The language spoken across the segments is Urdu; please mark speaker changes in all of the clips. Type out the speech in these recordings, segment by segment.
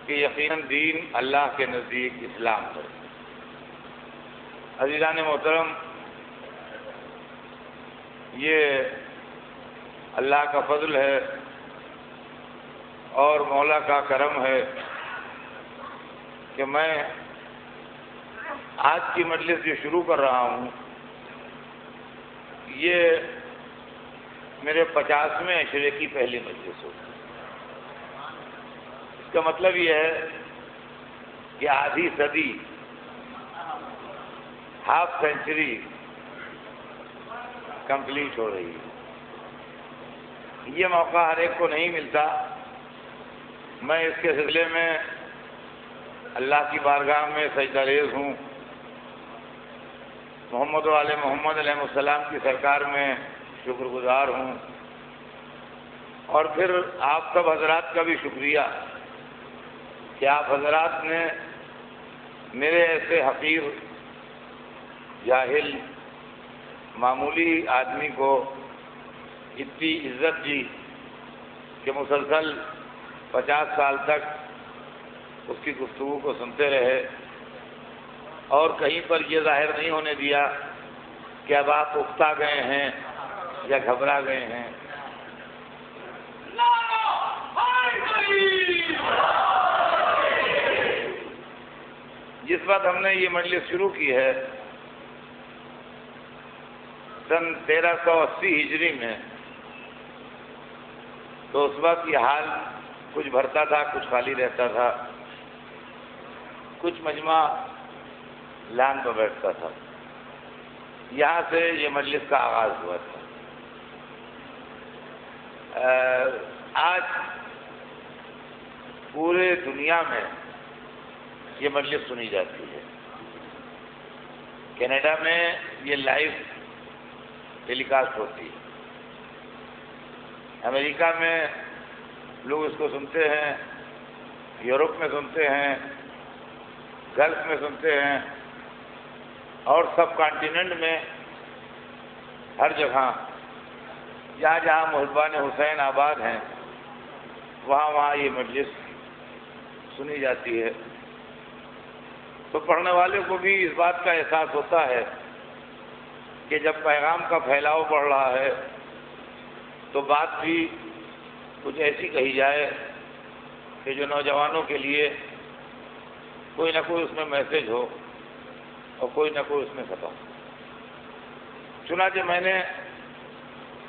Speaker 1: کہ یقیناً دین اللہ کے نزدیک اسلام ہے۔ عزیزان محترم، یہ اللہ کا فضل ہے اور مولا کا کرم ہے کہ میں آج کی مجلس جو شروع کر رہا ہوں یہ میرے 50ویں عشرے کی پہلی مجلس ہوگی۔ اس کا مطلب یہ ہے کہ آدھی صدی، ہاف سینچری کمپلیٹ ہو رہی ہے۔ یہ موقع ہر ایک کو نہیں ملتا۔ میں اس کے سلسلے میں اللہ کی بارگاہ میں سجدہ ریز ہوں، محمد و آل محمد علیہ السلام کی سرکار میں شکر گزار ہوں، اور پھر آپ سب حضرات کا بھی شکریہ کہ آپ حضرات نے میرے ایسے حقیر، جاہل، معمولی آدمی کو اتنی عزت دی کہ مسلسل 50 سال تک اس کی گفتگو کو سنتے رہے اور کہیں پر یہ ظاہر نہیں ہونے دیا کہ اب آپ اکتا گئے ہیں یا گھبرا گئے ہیں۔ جس وقت ہم نے یہ مجلس شروع کی ہے سن 1380 ہجری میں، تو اس وقت یہ حال کچھ بھرتا تھا، کچھ خالی رہتا تھا، کچھ مجمع لان پر بیٹھتا تھا۔ یہاں سے یہ مجلس کا آغاز ہوا تھا۔ آج پورے دنیا میں یہ مجلس سنی جاتی ہے۔ کینیڈا میں یہ لائیو ٹیلی کاسٹ ہوتی ہے، امریکہ میں لوگ اس کو سنتے ہیں، یورپ میں سنتے ہیں، گلف میں سنتے ہیں، اور سب کانٹیننٹ میں ہر جگہ جہاں جہاں محبان حسین آباد ہیں وہاں وہاں یہ مجلس سنی جاتی ہے۔ تو پڑھنے والے کو بھی اس بات کا احساس ہوتا ہے کہ جب پیغام کا پھیلاؤ بڑھ رہا ہے تو بات بھی کچھ ایسی کہی جائے کہ جو نوجوانوں کے لیے کوئی نہ کوئی اس میں میسج ہو اور کوئی نہ کوئی اس میں چھپا ہو۔ چنانچہ میں نے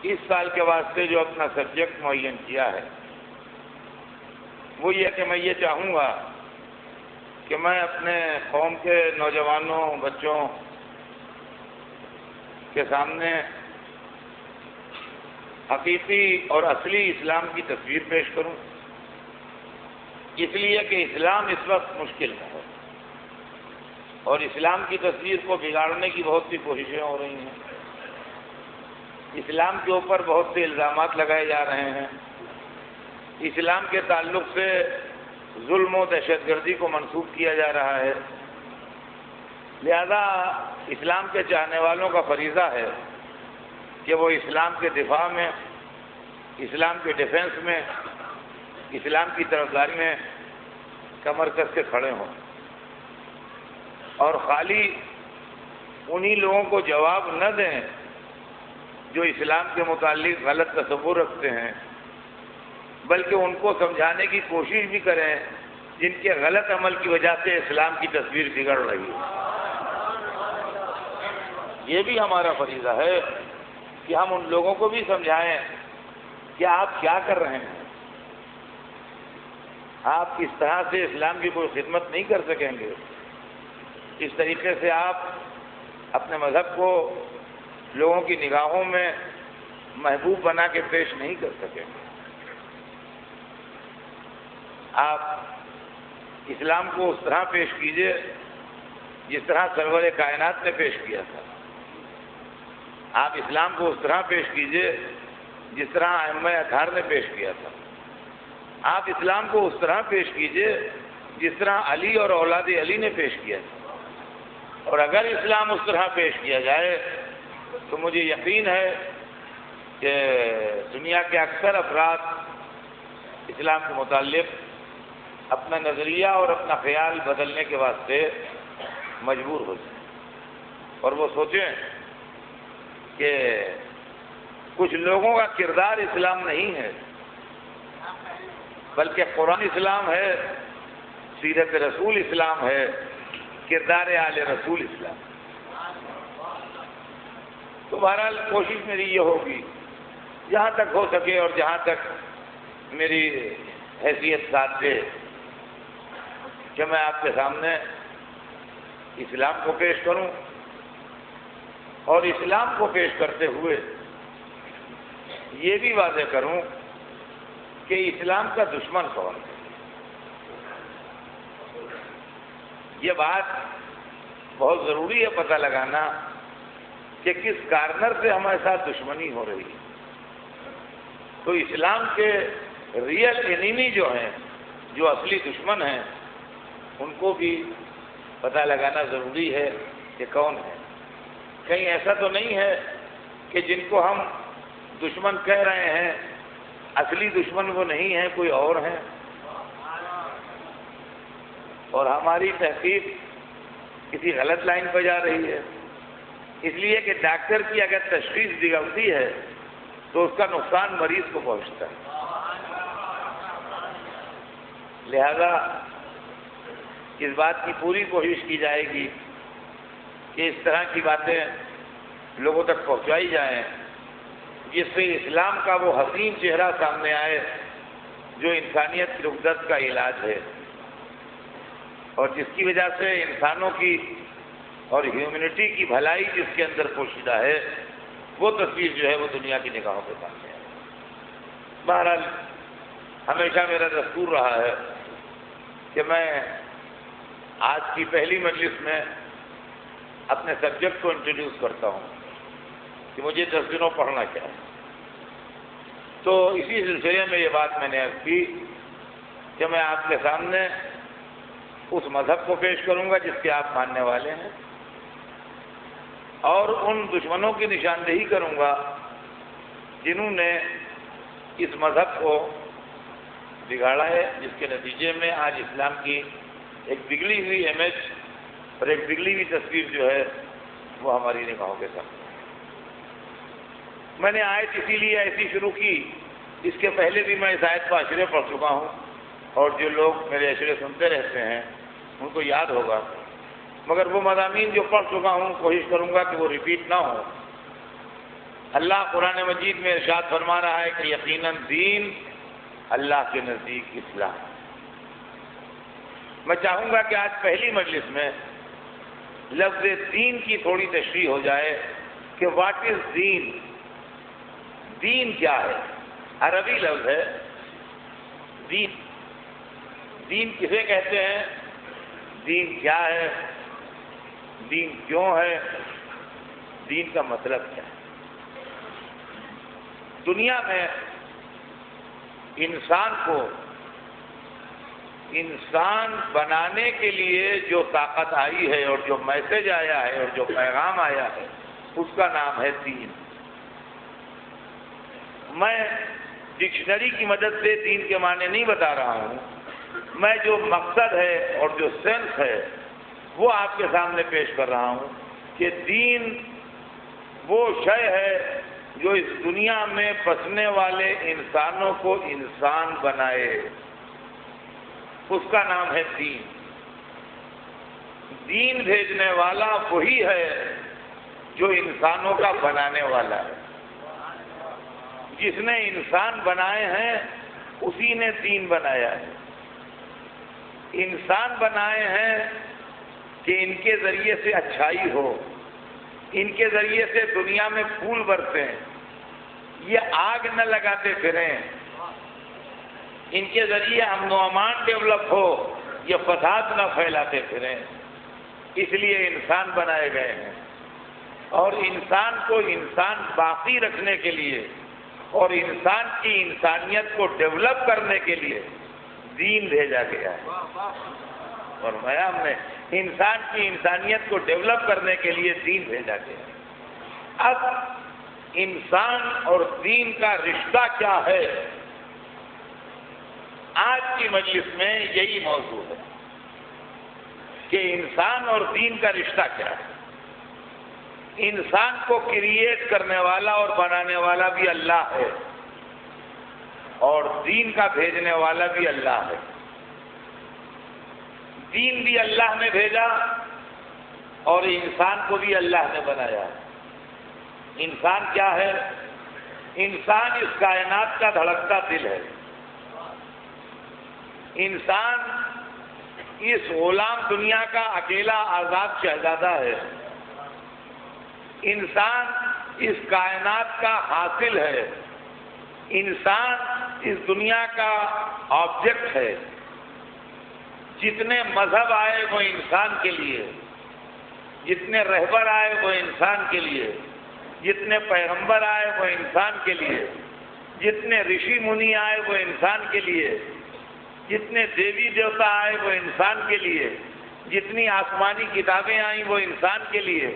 Speaker 1: اس سال کے واسطے جو اپنا سبجیکٹ معین کیا ہے وہ یہ کہ میں یہ چاہوں گا کہ میں اپنے قوم کے نوجوانوں، بچوں کے سامنے حقیقی اور اصلی اسلام کی تصویر پیش کروں، اس لیے کہ اسلام اس وقت مشکل میں ہے اور اسلام کی تصویر کو بگاڑنے کی بہت سی کوششیں ہو رہی ہیں۔ اسلام کے اوپر بہت سے الزامات لگائے جا رہے ہیں، اسلام کے تعلق سے ظلم و دہشت گردی کو منسوب کیا جا رہا ہے۔ لہذا اسلام کے چاہنے والوں کا فریضہ ہے کہ وہ اسلام کے دفاع میں، اسلام کے ڈیفنس میں، اسلام کی طرفداری میں کمر کس کے کھڑے ہوں، اور خالی انہی لوگوں کو جواب نہ دیں جو اسلام کے متعلق غلط تصور رکھتے ہیں، بلکہ ان کو سمجھانے کی کوشش بھی کریں جن کے غلط عمل کی وجہ سے اسلام کی تصویر بگڑ رہی ہے۔ یہ بھی ہمارا فریضہ ہے کہ ہم ان لوگوں کو بھی سمجھائیں کہ آپ کیا کر رہے ہیں، آپ اس طرح سے اسلام کی کوئی خدمت نہیں کر سکیں گے، اس طریقے سے آپ اپنے مذہب کو لوگوں کی نگاہوں میں محبوب بنا کے پیش نہیں کر سکیں گے۔ آپ اسلام کو اس طرح پیش کیجئے جس طرح سرور کائنات نے پیش کیا تھا، آپ اسلام کو اس طرح پیش کیجئے جس طرح ائمہ اطہار نے پیش کیا تھا، آپ اسلام کو اس طرح پیش کیجئے جس طرح علی اور اولاد علی نے پیش کیا تھا۔ اور اگر اسلام اس طرح پیش کیا جائے تو مجھے یقین ہے کہ دنیا کے اکثر افراد اسلام کے متعلق اپنا نظریہ اور اپنا خیال بدلنے کے واسطے مجبور ہو جائیں اور وہ سوچیں کہ کچھ لوگوں کا کردار اسلام نہیں ہے بلکہ قرآن اسلام ہے، سیرت رسول اسلام ہے، کردار آل رسول اسلام۔ تو بہرحال کوشش میری یہ ہوگی جہاں تک ہو سکے اور جہاں تک میری حیثیت ساتھ دے کہ میں آپ کے سامنے اسلام کو پیش کروں اور اسلام کو پیش کرتے ہوئے یہ بھی واضح کروں کہ اسلام کا دشمن کون ہے۔ یہ بات بہت ضروری ہے پتہ لگانا کہ کس کارنر سے ہمارے ساتھ دشمنی ہو رہی ہے۔ تو اسلام کے ریئل انیمی جو ہیں، جو اصلی دشمن ہیں، ان کو بھی پتہ لگانا ضروری ہے کہ کون ہے۔ کہیں ایسا تو نہیں ہے کہ جن کو ہم دشمن کہہ رہے ہیں اصلی دشمن وہ نہیں ہے، کوئی اور ہیں، اور ہماری تحقیق کسی غلط لائن پہ جا رہی ہے، اس لیے کہ ڈاکٹر کی اگر تشخیص بگڑتی ہے تو اس کا نقصان مریض کو پہنچتا ہے۔ لہذا اس بات کی پوری کوشش کی جائے گی کہ اس طرح کی باتیں لوگوں تک پہنچائی جائیں جس سے اسلام کا وہ حسین چہرہ سامنے آئے جو انسانیت کی رغبت کا علاج ہے اور جس کی وجہ سے انسانوں کی اور ہیومنٹی کی بھلائی جس کے اندر پوشیدہ ہے وہ تصویر جو ہے وہ دنیا کی نگاہوں کے سامنے ہے۔ بہرحال ہمیشہ میرا دستور رہا ہے کہ میں آج کی پہلی مجلس میں اپنے سبجیکٹ کو انٹروڈیوس کرتا ہوں کہ مجھے 10 دنوں پڑھنا کیا ہے۔ تو اسی سلسلے میں یہ بات میں نے عرض کی کہ میں آپ کے سامنے اس مذہب کو پیش کروں گا جس کے آپ ماننے والے ہیں اور ان دشمنوں کی نشاندہی کروں گا جنہوں نے اس مذہب کو بگاڑا ہے، جس کے نتیجے میں آج اسلام کی ایک بگڑی ہوئی امیج اور ایک بگڑی ہوئی تصویر جو ہے وہ ہماری نگاہوں کے سامنے۔ میں نے آیت اسی لیے ایسی شروع کی، اس کے پہلے بھی میں اس آیت کو اشرے پڑھ چکا ہوں اور جو لوگ میرے اشرے سنتے رہتے ہیں ان کو یاد ہوگا، مگر وہ مضامین جو پڑھ چکا ہوں کوشش کروں گا کہ وہ ریپیٹ نہ ہو۔ اللہ قرآن مجید میں ارشاد فرما رہا ہے کہ یقیناً دین اللہ کے نزدیک اسلام۔ میں چاہوں گا کہ آج پہلی مجلس میں لفظ دین کی تھوڑی تشریح ہو جائے کہ واٹ از دین، دین کیا ہے؟ عربی لفظ ہے دین۔ دین کسے کہتے ہیں؟ دین کیا ہے؟ دین کیوں ہے؟ دین کا مطلب کیا ہے؟ دنیا میں انسان کو انسان بنانے کے لیے جو طاقت آئی ہے اور جو میسج آیا ہے اور جو پیغام آیا ہے اس کا نام ہے دین۔ میں ڈکشنری کی مدد سے دین کے معنی نہیں بتا رہا ہوں، میں جو مقصد ہے اور جو سینس ہے وہ آپ کے سامنے پیش کر رہا ہوں کہ دین وہ شے ہے جو اس دنیا میں بسنے والے انسانوں کو انسان بنائے، اس کا نام ہے دین۔ دین بھیجنے والا وہی ہے جو انسانوں کا بنانے والا ہے۔ جس نے انسان بنائے ہیں اسی نے دین بنایا ہے۔ انسان بنائے ہیں کہ ان کے ذریعے سے اچھائی ہو، ان کے ذریعے سے دنیا میں پھول برسیں، یہ آگ نہ لگاتے پھریں، ان کے ذریعے امن و امان ڈیولپ ہو، یہ فساد نہ پھیلاتے پھریں، اس لیے انسان بنائے گئے ہیں۔ اور انسان کو انسان باقی رکھنے کے لیے اور انسان کی انسانیت کو ڈیولپ کرنے کے لیے دین بھیجا گیا ہے۔ اور ہم نے انسان کی انسانیت کو ڈیولپ کرنے کے لیے دین بھیجا گیا ہے۔ اب انسان اور دین کا رشتہ کیا ہے آج کی مجلس میں یہی موضوع ہے کہ انسان اور دین کا رشتہ کیا ہے۔ انسان کو کریٹ کرنے والا اور بنانے والا بھی اللہ ہے، اور دین کا بھیجنے والا بھی اللہ ہے۔ دین بھی اللہ نے بھیجا اور انسان کو بھی اللہ نے بنایا۔ انسان کیا ہے؟ انسان اس کائنات کا دھڑکتا دل ہے۔ انسان اس غلام دنیا کا اکیلا آزاد شہزادہ ہے۔ انسان اس کائنات کا حاصل ہے۔ انسان اس دنیا کا آبجیکٹ ہے۔ جتنے مذہب آئے وہ انسان کے لیے، جتنے رہبر آئے وہ انسان کے لیے، جتنے پیغمبر آئے وہ انسان کے لیے، جتنے رشی منی آئے وہ انسان کے لیے، جتنے دیوی دیوتا آئے وہ انسان کے لیے، جتنی آسمانی کتابیں آئیں وہ انسان کے لیے،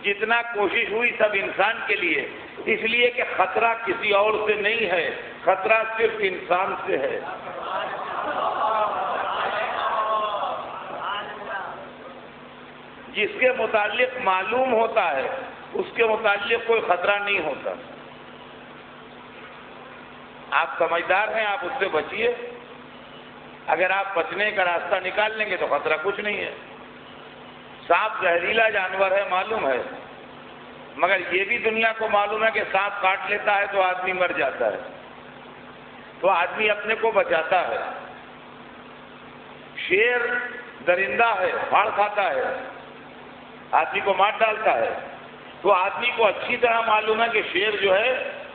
Speaker 1: جتنا کوشش ہوئی سب انسان کے لیے، اس لیے کہ خطرہ کسی اور سے نہیں ہے، خطرہ صرف انسان سے ہے۔ جس کے متعلق معلوم ہوتا ہے اس کے متعلق کوئی خطرہ نہیں ہوتا۔ آپ سمجھدار ہیں، آپ اس سے بچیے۔ اگر آپ بچنے کا راستہ نکال لیں گے تو خطرہ کچھ نہیں ہے۔ سانپ زہریلا جانور ہے، معلوم ہے، مگر یہ بھی دنیا کو معلوم ہے کہ سانپ کاٹ لیتا ہے تو آدمی مر جاتا ہے، تو آدمی اپنے کو بچاتا ہے۔ شیر درندہ ہے، پھاڑ کھاتا ہے، آدمی کو مار ڈالتا ہے، تو آدمی کو اچھی طرح معلوم ہے کہ شیر جو ہے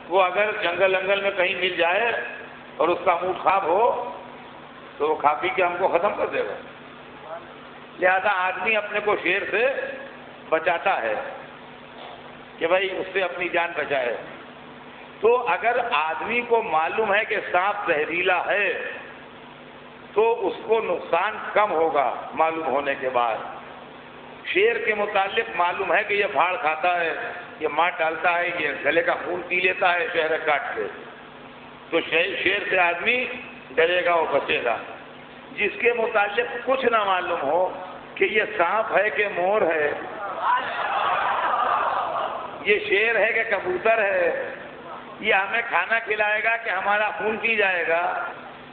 Speaker 1: وہ اگر جنگل میں کہیں مل جائے اور اس کا منہ خواب ہو تو وہ کھا پی کے ہم کو ختم کر دے گا۔ لہذا آدمی اپنے کو شیر سے بچاتا ہے کہ بھائی اس سے اپنی جان بچائے۔ تو اگر آدمی کو معلوم ہے کہ سانپ زہریلا ہے تو اس کو نقصان کم ہوگا معلوم ہونے کے بعد۔ شیر کے متعلق معلوم ہے کہ یہ پھاڑ کھاتا ہے، یہ مار ڈالتا ہے، یہ گلے کا خون پی لیتا ہے شہر کاٹ کے، تو شیر سے آدمی ڈرے گا، وہ بچے گا۔ جس کے متعلق کچھ نہ معلوم ہو کہ یہ سانپ ہے کہ مور ہے، یہ شیر ہے کہ کبوتر ہے، یہ ہمیں کھانا کھلائے گا کہ ہمارا خون پی جائے گا،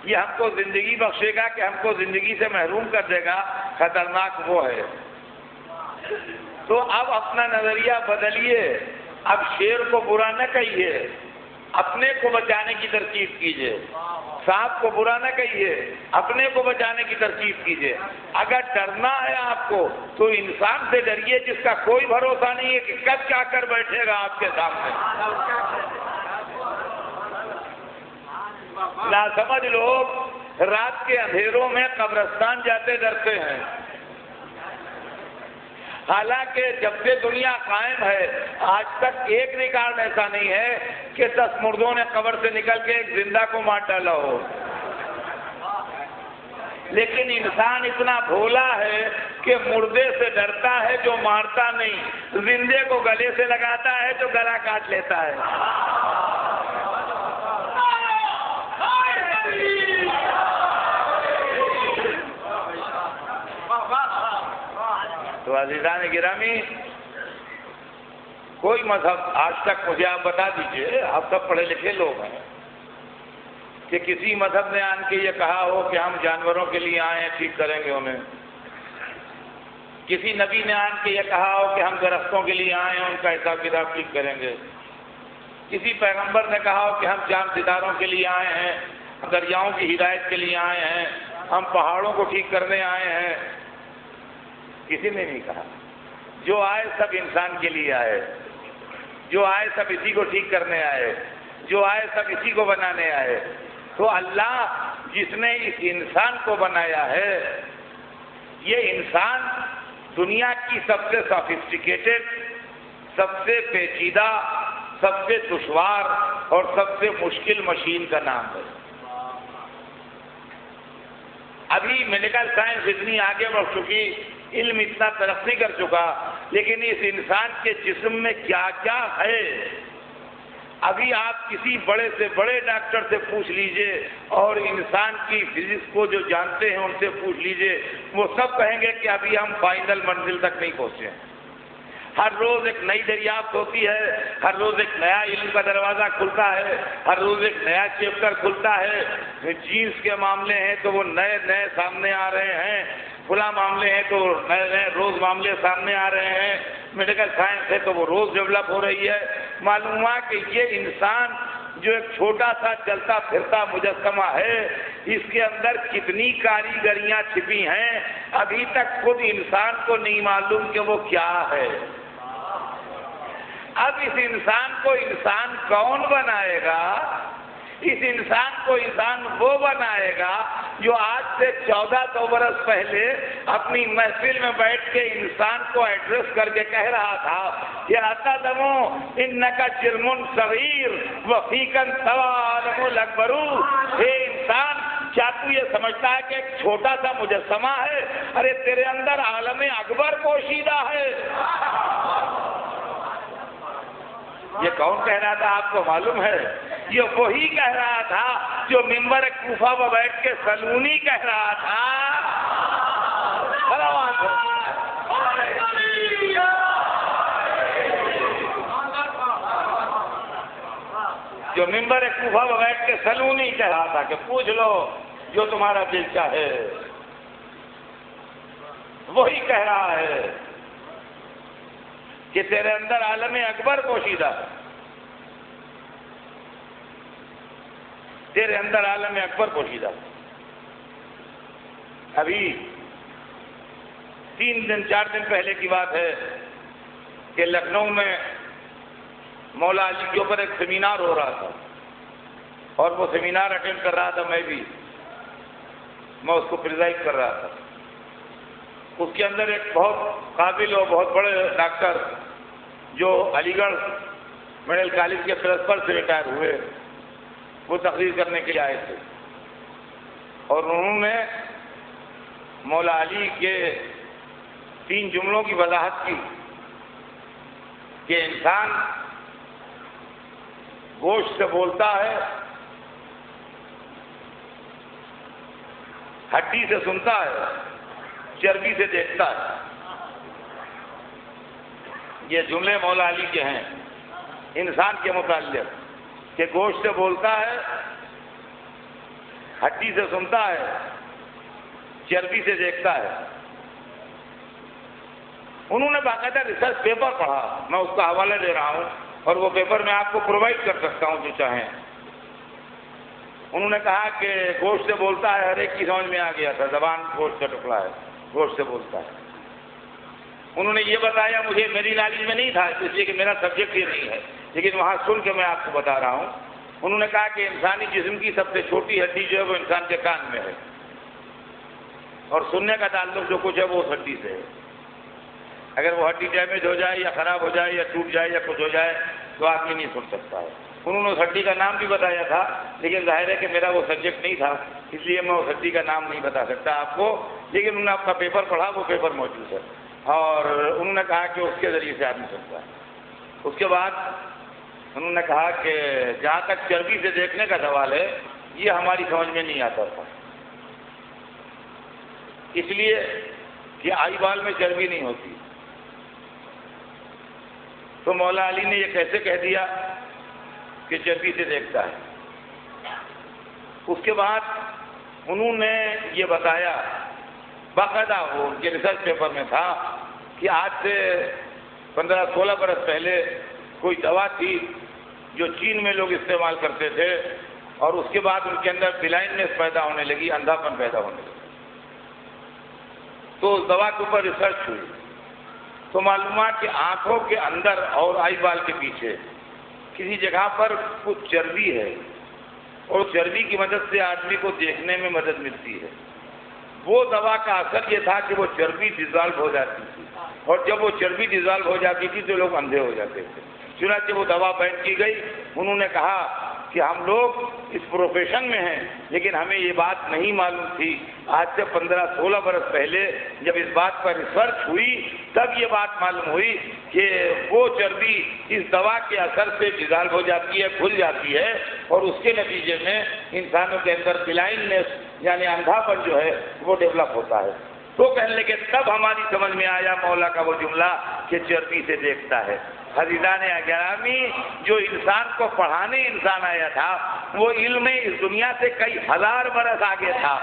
Speaker 1: یہ ہم کو زندگی بخشے گا کہ ہم کو زندگی سے محروم کر دے گا، خطرناک وہ ہے۔ تو اب اپنا نظریہ بدلیے، اب شیر کو برا نہ کہیے، اپنے کو بچانے کی ترکیب کیجیے۔ سانپ کو برا نہ کہیے، اپنے کو بچانے کی ترکیب کیجیے۔ اگر ڈرنا ہے آپ کو تو انسان سے ڈریے جس کا کوئی بھروسہ نہیں ہے کہ کب کیا کر بیٹھے گا آپ کے سامنے۔ ناسمجھ لوگ رات کے اندھیروں میں قبرستان جاتے ڈرتے ہیں، حالانکہ جب سے دنیا قائم ہے آج تک ایک ریکارڈ ایسا نہیں ہے کہ 10 مردوں نے قبر سے نکل کے ایک زندہ کو مار ڈالا ہو۔ لیکن انسان اتنا بھولا ہے کہ مردے سے ڈرتا ہے جو مارتا نہیں، زندے کو گلے سے لگاتا ہے جو گلا کاٹ لیتا ہے۔ تو عزیزان گرامی، کوئی مذہب آج تک مجھے آپ بتا دیجئے، آپ سب پڑھے لکھے لوگ ہیں، کہ کسی مذہب نے آن کے یہ کہا ہو کہ ہم جانوروں کے لیے آئے ہیں، ٹھیک کریں گے انہیں۔ کسی نبی نے آن کے یہ کہا ہو کہ ہم درختوں کے لیے آئے ہیں، ان کا حساب کتاب ٹھیک کریں گے۔ کسی پیغمبر نے کہا ہو کہ ہم چاند ستاروں کے لیے آئے ہیں، دریاؤں کی ہدایت کے لیے آئے ہیں، ہم پہاڑوں کو ٹھیک کرنے آئے ہیں۔ کسی نے نہیں کہا۔ جو آئے سب انسان کے لیے آئے، جو آئے سب اسی کو ٹھیک کرنے آئے، جو آئے سب اسی کو بنانے آئے۔ تو اللہ جس نے اس انسان کو بنایا ہے، یہ انسان دنیا کی سب سے سافسٹیکیٹڈ، سب سے پیچیدہ، سب سے دشوار اور سب سے مشکل مشین کا نام ہے۔ ابھی میڈیکل سائنس اتنی آگے بڑھ چکی، علم اتنا ترقی کر چکا، لیکن اس انسان کے جسم میں کیا کیا ہے ابھی آپ کسی بڑے سے بڑے ڈاکٹر سے پوچھ لیجئے اور انسان کی فزکس کو جو جانتے ہیں ان سے پوچھ لیجئے، وہ سب کہیں گے کہ ابھی ہم فائنل منزل تک نہیں پہنچے ہیں۔ ہر روز ایک نئی دریافت ہوتی ہے، ہر روز ایک نیا علم کا دروازہ کھلتا ہے، ہر روز ایک نیا چیپٹر کھلتا ہے۔ جینس کے معاملے ہیں تو وہ نئے نئے سامنے آ رہے ہیں، فلاں معاملے ہیں تو نئے نئے روز معاملے سامنے آ رہے ہیں، میڈیکل سائنس ہے تو وہ روز ڈیولپ ہو رہی ہے۔ معلوم ہوا کہ یہ انسان جو ایک چھوٹا سا چلتا پھرتا مجسمہ ہے، اس کے اندر کتنی کاریگریاں چھپی ہیں، ابھی تک خود انسان کو نہیں معلوم کہ وہ کیا ہے۔ اب اس انسان کو انسان کون بنائے گا؟ اس انسان کو انسان وہ بنائے گا جو آج سے 1400 برس پہلے اپنی محفل میں بیٹھ کے انسان کو ایڈریس کر کے کہہ رہا تھا کہ اتدمو انکا جرم صغیر وفیکن سوا آدم الاکبر۔ اے انسان، کیا تو یہ سمجھتا ہے کہ ایک چھوٹا سا مجسمہ ہے؟ ارے تیرے اندر عالم اکبر پوشیدہ ہے۔ یہ کون کہہ رہا تھا آپ کو معلوم ہے؟ یہ وہی کہہ رہا تھا جو ممبر کوفہ میں بیٹھ کے سلونی کہہ رہا تھا۔ جو ممبر کوفہ میں بیٹھ کے سلونی کہہ رہا تھا کہ پوچھ لو جو تمہارا دل چاہے، وہی کہہ رہا ہے کہ تیرے اندر عالم اکبر پوشیدہ ہے، تیرے اندر عالم اکبر پوشیدہ ہے۔ ابھی 4 دن پہلے کی بات ہے کہ لکھنؤ میں مولا علی کے اوپر ایک سیمینار ہو رہا تھا اور وہ سیمینار اٹینڈ کر رہا تھا، میں اس کو پریزائڈ کر رہا تھا۔ اس کے اندر ایک بہت قابل اور بہت بڑے ڈاکٹر جو علی گڑھ میڈیکل کالج کے پرنسپل سے ریٹائر ہوئے، وہ تقریر کرنے کے لیے آئے تھے اور انہوں نے مولا علی کے 3 جملوں کی وضاحت کی کہ انسان گوشت سے بولتا ہے، ہڈی سے سنتا ہے، چربی سے دیکھتا ہے۔ یہ جملے مولا علی کے ہیں انسان کے متعلق کہ گوشت سے بولتا ہے، ہڈی سے سنتا ہے، چربی سے دیکھتا ہے۔ انہوں نے باقاعدہ ریسرچ پیپر پڑھا، میں اس کا حوالہ دے رہا ہوں اور وہ پیپر میں آپ کو پرووائڈ کر سکتا ہوں جو چاہیں۔ انہوں نے کہا کہ گوشت سے بولتا ہے، ہر ایک کی سمجھ میں آ گیا تھا، زبان گوشت کا ٹکڑا ہے، گوشت سے بولتا ہے۔ انہوں نے یہ بتایا، مجھے میری نالج میں نہیں تھا اس لیے کہ میرا سبجیکٹ یہ نہیں ہے، لیکن وہاں سن کے میں آپ کو بتا رہا ہوں۔ انہوں نے کہا کہ انسانی جسم کی سب سے چھوٹی ہڈی جو ہے وہ انسان کے کان میں ہے اور سننے کا تعلق جو کچھ ہے وہ اس ہڈی سے ہے۔ اگر وہ ہڈی ڈیمیج ہو جائے یا خراب ہو جائے یا ٹوٹ جائے یا کچھ ہو جائے تو آدمی نہیں سن سکتا ہے۔ انہوں نے اس ہڈی کا نام بھی بتایا تھا، لیکن ظاہر ہے کہ میرا وہ سبجیکٹ نہیں تھا، اس لیے میں اس ہڈی کا نام نہیں بتا سکتا آپ کو، لیکن انہوں نے آپ کا پیپر پڑھا، وہ پیپر موجود ہے اور انہوں نے کہا کہ اس کے ذریعے سے آدمی سنتا ہے۔ اس کے بعد انہوں نے کہا کہ جہاں تک چربی سے دیکھنے کا سوال ہے، یہ ہماری سمجھ میں نہیں آتا تھا، اس لیے کہ آئی بال میں چربی نہیں ہوتی۔ تو مولا علی نے یہ کیسے کہہ دیا کہ چربی سے دیکھتا ہے؟ اس کے بعد انہوں نے یہ بتایا، باقاعدہ وہ ان کے ریسرچ پیپر میں تھا کہ آج سے 15-16 برس پہلے کوئی دوا تھی جو چین میں لوگ استعمال کرتے تھے اور اس کے بعد ان کے اندر بلائنڈنس پیدا ہونے لگی، اندھاپن پیدا ہونے لگی۔ تو اس دوا کے اوپر ریسرچ ہوئی تو معلومات کہ آنکھوں کے اندر اور آئی بال کے پیچھے کسی جگہ پر کچھ چربی ہے اور چربی کی مدد سے آدمی کو دیکھنے میں مدد ملتی ہے۔ وہ دوا کا اثر یہ تھا کہ وہ چربی ڈیزالو ہو جاتی تھی اور جب وہ چربی ڈیزالو ہو جاتی تھی تو لوگ اندھے ہو جاتے تھے۔ چنانچہ وہ دوا بین کی گئی۔ انہوں نے کہا کہ ہم لوگ اس پروفیشن میں ہیں، لیکن ہمیں یہ بات نہیں معلوم تھی۔ آج سے 15-16 برس پہلے جب اس بات پر ریسرچ ہوئی تب یہ بات معلوم ہوئی کہ وہ چربی اس دوا کے اثر سے ڈیزالو ہو جاتی ہے، کھل جاتی ہے، اور اس کے نتیجے میں انسانوں کے اندر بلائنڈنیس یعنی اندھا پن جو ہے وہ ڈیولپ ہوتا ہے۔ تو کہنے لگے تب ہماری سمجھ میں آیا مولا کا وہ جملہ کہ چربی سے دیکھتا ہے۔ عزیزان گرامی، جو انسان کو پڑھانے انسان آیا تھا وہ علم میں اس دنیا سے کئی ہزار برس آگے تھا۔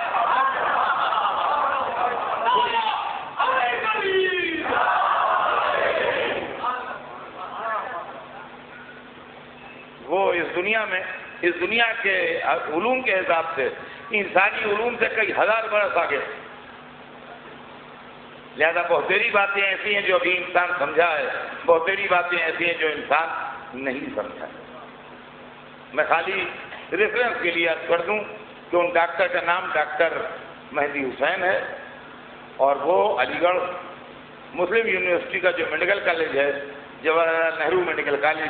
Speaker 1: وہ اس دنیا کے علوم کے حساب سے انسانی علوم سے کئی ہزار برس آگے۔ لہذا بہتری باتیں ایسی ہیں جو ابھی انسان سمجھا ہے، بہتری باتیں ایسی ہیں جو انسان نہیں سمجھا ہے۔ میں خالی ریفرنس کے لیے عرض کر دوں کہ ان ڈاکٹر کا نام ڈاکٹر مہدی حسین ہے، اور وہ علی گڑھ مسلم یونیورسٹی کا جو میڈیکل کالج ہے، جواہر لال نہرو میڈیکل کالج،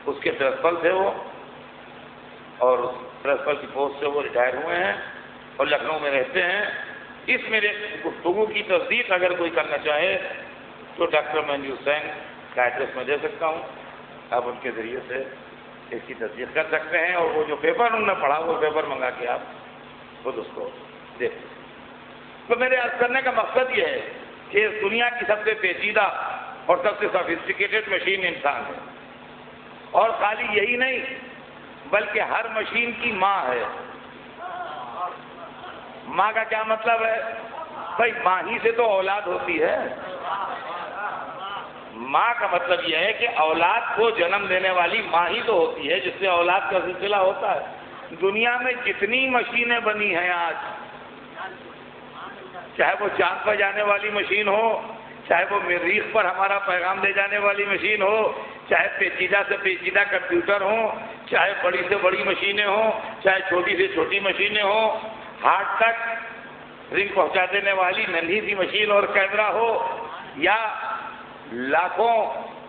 Speaker 1: اس کے پرنسپل تھے وہ، اور اس پرنسپل کی پوسٹ سے وہ ریٹائر ہوئے ہیں اور لکھنؤ میں رہتے ہیں۔ اس میرے گفتگو کی تصدیق اگر کوئی کرنا چاہے تو ڈاکٹر مہدی حسین کا ایڈریس میں دے سکتا ہوں، آپ ان کے ذریعے سے اس کی تصدیق کر سکتے ہیں، اور وہ جو پیپر انہوں نے پڑھا وہ پیپر منگا کے آپ خود اس کو دیکھ سکتے ہیں۔ تو میرے عرض کرنے کا مقصد یہ ہے کہ اس دنیا کی سب سے پیچیدہ اور سب سے سافسٹیکیٹڈ مشین انسان ہے، اور خالی یہی نہیں بلکہ ہر مشین کی ماں ہے۔ ماں کا کیا مطلب ہے؟ بھائی ماں ہی سے تو اولاد ہوتی ہے۔ ماں کا مطلب یہ ہے کہ اولاد کو جنم دینے والی ماں ہی تو ہوتی ہے، جس سے اولاد کا سلسلہ ہوتا ہے۔ دنیا میں جتنی مشینیں بنی ہیں آج، چاہے وہ چاند پر جانے والی مشین ہو، چاہے وہ مریخ پر ہمارا پیغام لے جانے والی مشین ہو، چاہے پیچیدہ سے پیچیدہ کمپیوٹر ہوں، چاہے بڑی سے بڑی مشینیں ہوں، چاہے چھوٹی سے چھوٹی مشینیں ہوں، ہارٹ تک رنگ پہنچا دینے والی ننھی سی مشین اور کیمرہ ہو، یا لاکھوں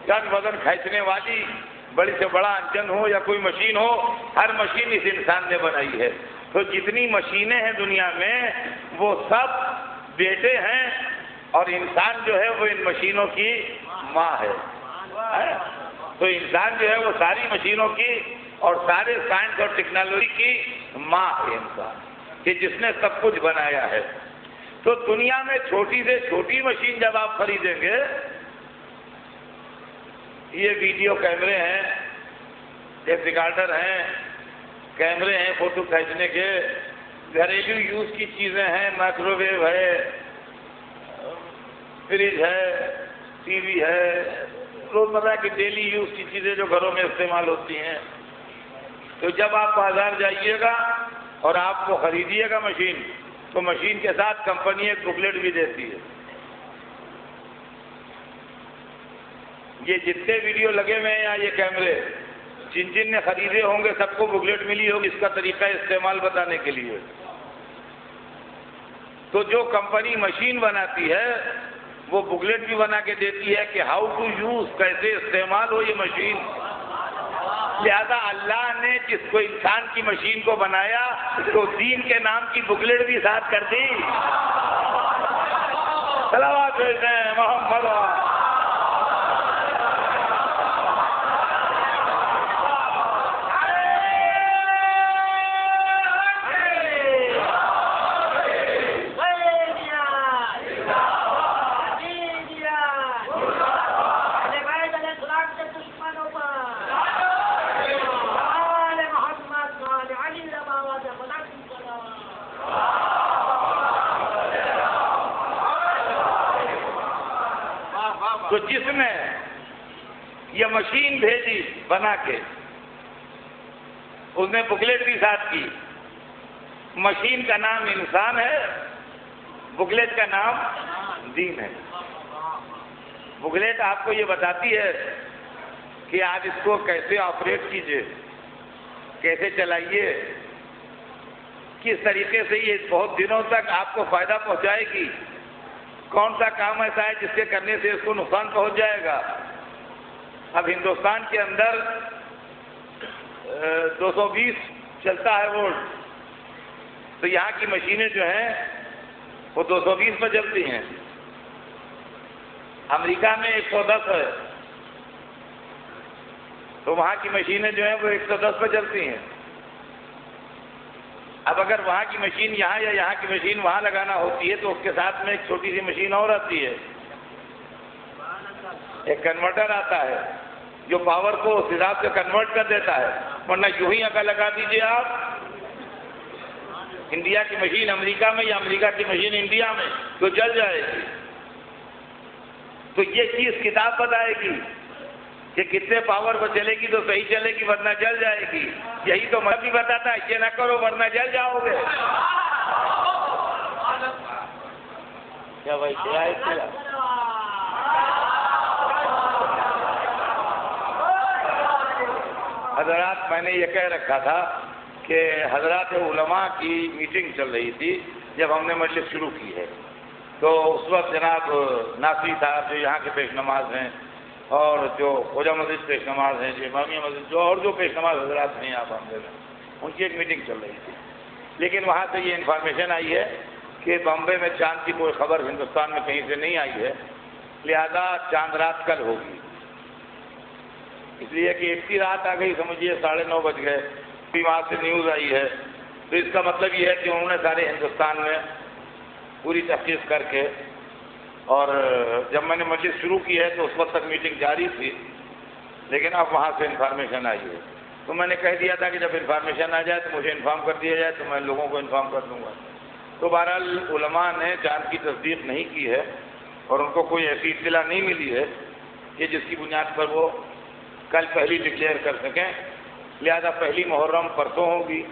Speaker 1: ٹن وزن کھینچنے والی بڑی سے بڑا انجن ہو یا کوئی مشین ہو، ہر مشین اس انسان نے بنائی ہے۔ تو جتنی مشینیں ہیں دنیا میں وہ سب بیٹے ہیں، اور انسان جو ہے وہ ان مشینوں کی ماں ہے۔ تو انسان جو ہے وہ ساری مشینوں کی اور سارے سائنس اور ٹیکنالوجی کی ماں ہے انسان، کہ جس نے سب کچھ بنایا ہے۔ تو دنیا میں چھوٹی سے چھوٹی مشین جب آپ خریدیں گے، یہ ویڈیو کیمرے ہیں، ٹیپ ریکارڈر ہیں، کیمرے ہیں فوٹو کھینچنے کے، گھریلو یوز کی چیزیں ہیں، مائکرو ویو ہے، فریج ہے، ٹی وی ہے، روزمرہ کی ڈیلی یوز کی چیزیں جو گھروں میں استعمال ہوتی ہیں۔ تو جب آپ بازار جائیے گا اور آپ کو خریدیے گا مشین، تو مشین کے ساتھ کمپنی ایک بکلیٹ بھی دیتی ہے۔ یہ جتنے ویڈیو لگے ہوئے ہیں یا یہ کیمرے جن جن نے خریدے ہوں گے سب کو بکلیٹ ملی ہوگی اس کا طریقہ استعمال بتانے کے لیے۔ تو جو کمپنی مشین بناتی ہے وہ بکلیٹ بھی بنا کے دیتی ہے کہ ہاؤ ٹو یوز، کیسے استعمال ہو یہ مشین۔ لہذا اللہ نے جس کو انسان کی مشین کو بنایا تو دین کے نام کی بکلیٹ بھی ساتھ کر دی۔ صلوات بھیجتے ہیں محمد۔ تو جس نے یہ مشین بھیجی بنا کے، اس نے بکلیٹ بھی ساتھ کی۔ مشین کا نام انسان ہے، بکلیٹ کا نام دین ہے۔ بکلیٹ آپ کو یہ بتاتی ہے کہ آپ اس کو کیسے آپریٹ کیجئے، کیسے چلائیے، کس طریقے سے یہ بہت دنوں تک آپ کو فائدہ پہنچائے گی، کون سا کام ایسا ہے جس کے کرنے سے اس کو نقصان پہنچ جائے گا۔ اب ہندوستان کے اندر 220 چلتا ہے وولٹ، تو یہاں کی مشینیں جو ہیں وہ 220 پہ چلتی ہیں، امریکہ میں 110 ہے، تو وہاں کی مشینیں جو ہیں وہ 110 پہ چلتی ہیں۔ اب اگر وہاں کی مشین یہاں یا یہاں کی مشین وہاں لگانا ہوتی ہے تو اس کے ساتھ میں ایک چھوٹی سی مشین اور آتی ہے، ایک کنورٹر آتا ہے جو پاور کو اس حساب سے کنورٹ کر دیتا ہے، ورنہ یوں ہی اگر لگا دیجیے آپ انڈیا کی مشین امریکہ میں یا امریکہ کی مشین انڈیا میں تو جل جائے گی۔ تو یہ چیز کتاب بتائے گی کہ کتنے پاور پر چلے گی تو صحیح چلے گی ورنہ جل جائے گی۔ یہی تو مذہب بھی بتاتا ہے یہ نہ کرو ورنہ جل جاؤ گے۔ کیا بھائی کیا ہے؟ حضرات میں نے یہ کہہ رکھا تھا کہ حضرات علماء کی میٹنگ چل رہی تھی جب ہم نے مجلس شروع کی ہے، تو اس وقت جناب ناصری صاحب جو یہاں کے پیش نماز ہیں اور جو خواجہ مسجد پیش نماز ہیں، جو امامیہ مسجد جو اور جو پیش نماز حضرات ہیں آپ ہم میں، ان کی ایک میٹنگ چل رہی تھی، لیکن وہاں سے یہ انفارمیشن آئی ہے کہ بمبے میں چاند کی کوئی خبر ہندوستان میں کہیں سے نہیں آئی ہے، لہذا چاند رات کل ہوگی، اس لیے کہ اتنی رات آ گئی سمجھیے 9:30 بج گئے، پھر وہاں سے نیوز آئی ہے، تو اس کا مطلب یہ ہے کہ انہوں نے سارے ہندوستان میں پوری تحقیق کر کے، اور جب میں نے مجلس شروع کی ہے تو اس وقت تک میٹنگ جاری تھی، لیکن اب وہاں سے انفارمیشن آئی ہے، تو میں نے کہہ دیا تھا کہ جب انفارمیشن آ جائے تو مجھے انفارم کر دیا جائے تو میں لوگوں کو انفارم کر دوں گا۔ تو بہرحال علماء نے چاند کی تصدیق نہیں کی ہے اور ان کو کوئی ایسی اطلاع نہیں ملی ہے کہ جس کی بنیاد پر وہ کل پہلی ڈکلیئر کر سکیں، لہذا پہلی محرم پرسوں ہوگی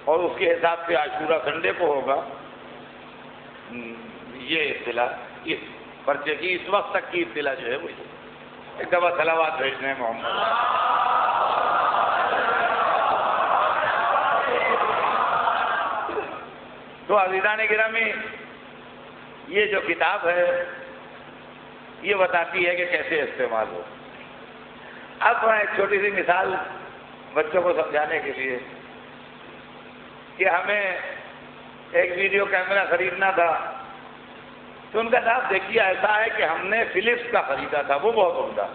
Speaker 1: اور اس کے حساب سے عاشورہ سنڈے کو ہوگا۔ یہ اطلاع اس پرچے کی اس وقت تک کی اطلاع جو ہے وہ ایک دفعہ صلوات بھیجنے محمد۔ تو عزیزان گرامی، یہ جو کتاب ہے یہ بتاتی ہے کہ کیسے استعمال ہو۔ اب میں ایک چھوٹی سی مثال بچوں کو سمجھانے کے لیے کہ ہمیں ایک ویڈیو کیمرہ خریدنا تھا، تو ان کا صاحب دیکھیے ایسا ہے کہ ہم نے فلپس کا خریدا تھا، وہ بہت عمدہ،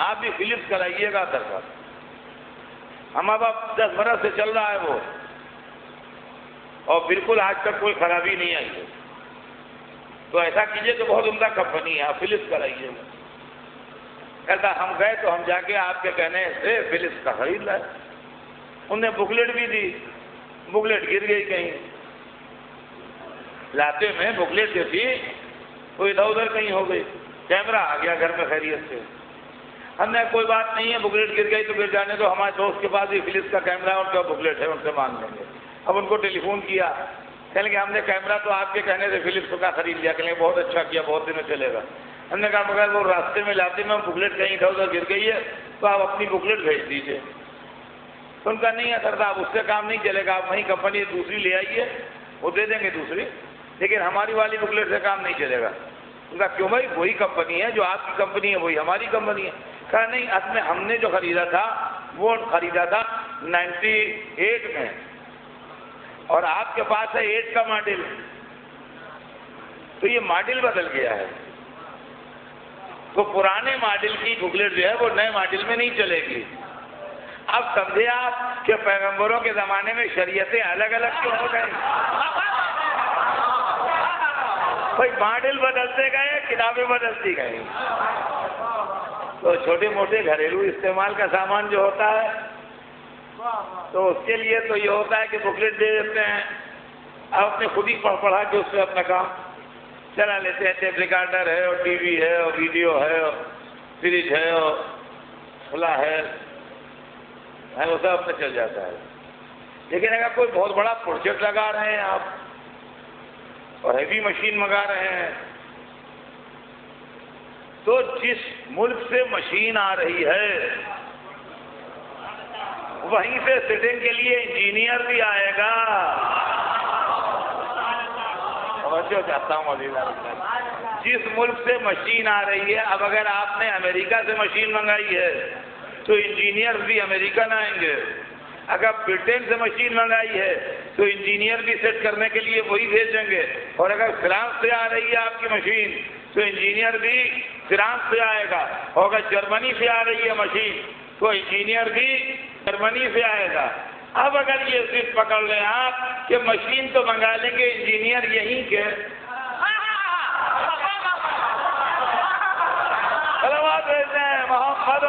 Speaker 1: آپ بھی فلپس کرائیے گا درخواست، ہم اب 10 برس سے چل رہا ہے وہ، اور بالکل آج تک کوئی خرابی نہیں آئی ہے، تو ایسا کیجئے کہ بہت عمدہ کمپنی ہے، آپ فلپس کرائیے گا۔ کہتا ہم گئے تو ہم جا کے آپ کے کہنے سے فلپس کا خرید لائے، انہوں نے بکلیٹ بھی دی، بکلیٹ گر گئی کہیں، لاتے میں بکلیٹ جو تھی وہ ادھر ادھر کہیں ہو گئی، کیمرہ آ گیا گھر میں خیریت سے، ہم نے کوئی بات نہیں ہے بکلیٹ گر گئی تو گر جانے دو، ہمارے دوست کے پاس بھی فلپس کا کیمرہ ہے اور کیا بکلیٹ ہے ان سے مانگ لیں گے۔ اب ان کو ٹیلی فون کیا، کہنے لگے ہم نے کیمرہ تو آپ کے کہنے سے فلپس کا خرید لیا، کہنے بہت اچھا کیا، بہت دنوں چلے گا۔ ہم نے کہا مگر وہ راستے میں لاتے میں بکلیٹ کہیں ادھر ادھر گر گئی ہے تو آپ اپنی بکلیٹ بھیج دیجیے۔ ان کا نہیں اثر تھا، اب اس سے کام نہیں چلے گا، آپ وہیں کمپنی دوسری لے آئیے، وہ دے دیں گے دوسری، لیکن ہماری والی بکلیٹ سے کام نہیں چلے گا۔ ان کا کیوں بھائی، وہی کمپنی ہے جو آپ کی کمپنی ہے وہی ہماری کمپنی ہے۔ کہا نہیں، اصل میں ہم نے جو خریدا تھا وہ خریدا تھا 98 میں، اور آپ کے پاس ہے 8 کا ماڈل، تو یہ ماڈل بدل گیا ہے، تو پرانے ماڈل کی بکلیٹ جو ہے وہ نئے ماڈل میں نہیں چلے گی۔ اب سمجھے آپ کہ پیغمبروں کے زمانے میں شریعتیں الگ الگ کیوں ہو گئی؟ بھائی ماڈل بدلتے گئے، کتابیں بدلتی گئی۔ تو چھوٹے موٹے گھریلو استعمال کا سامان جو ہوتا ہے تو اس کے لیے تو یہ ہوتا ہے کہ بکلیٹ دے دیتے ہیں، اب اپنے خود ہی پڑھا کے اس سے اپنا کام چلا لیتے ہیں، ٹیپ ریکارڈر ہے اور ٹی وی ہے اور ویڈیو ہے اور فریج ہے اور کھلا ہے، وہ سب اپنے چل جاتا ہے۔ لیکن اگر کوئی بہت بڑا پروجیکٹ لگا رہے ہیں آپ اور ہیوی مشین منگا رہے ہیں، تو جس ملک سے مشین آ رہی ہے وہیں سے سیٹنگ کے لیے انجینئر بھی آئے گا۔ توجہ چاہتا ہوں جس ملک سے مشین آ رہی ہے، اب اگر آپ نے امریکہ سے مشین منگائی ہے تو انجینئر بھی امریکن آئیں گے. اگر برٹن سے مشین منگائی ہے تو انجینئر بھی سیٹ کرنے کے لیے وہی بھیجیں گے. اور اگر فرانس سے آ رہی ہے آپ کی مشین تو انجینئر بھی فرانس سے آئے گا. اور اگر جرمنی سے آ رہی ہے مشین تو انجینئر بھی جرمنی سے آئے گا. اب اگر یہ صرف پکڑ لیں آپ کہ مشین تو منگا لیں گے انجینئر یہیں کے. صلوات بھیجتے ہیں محمد.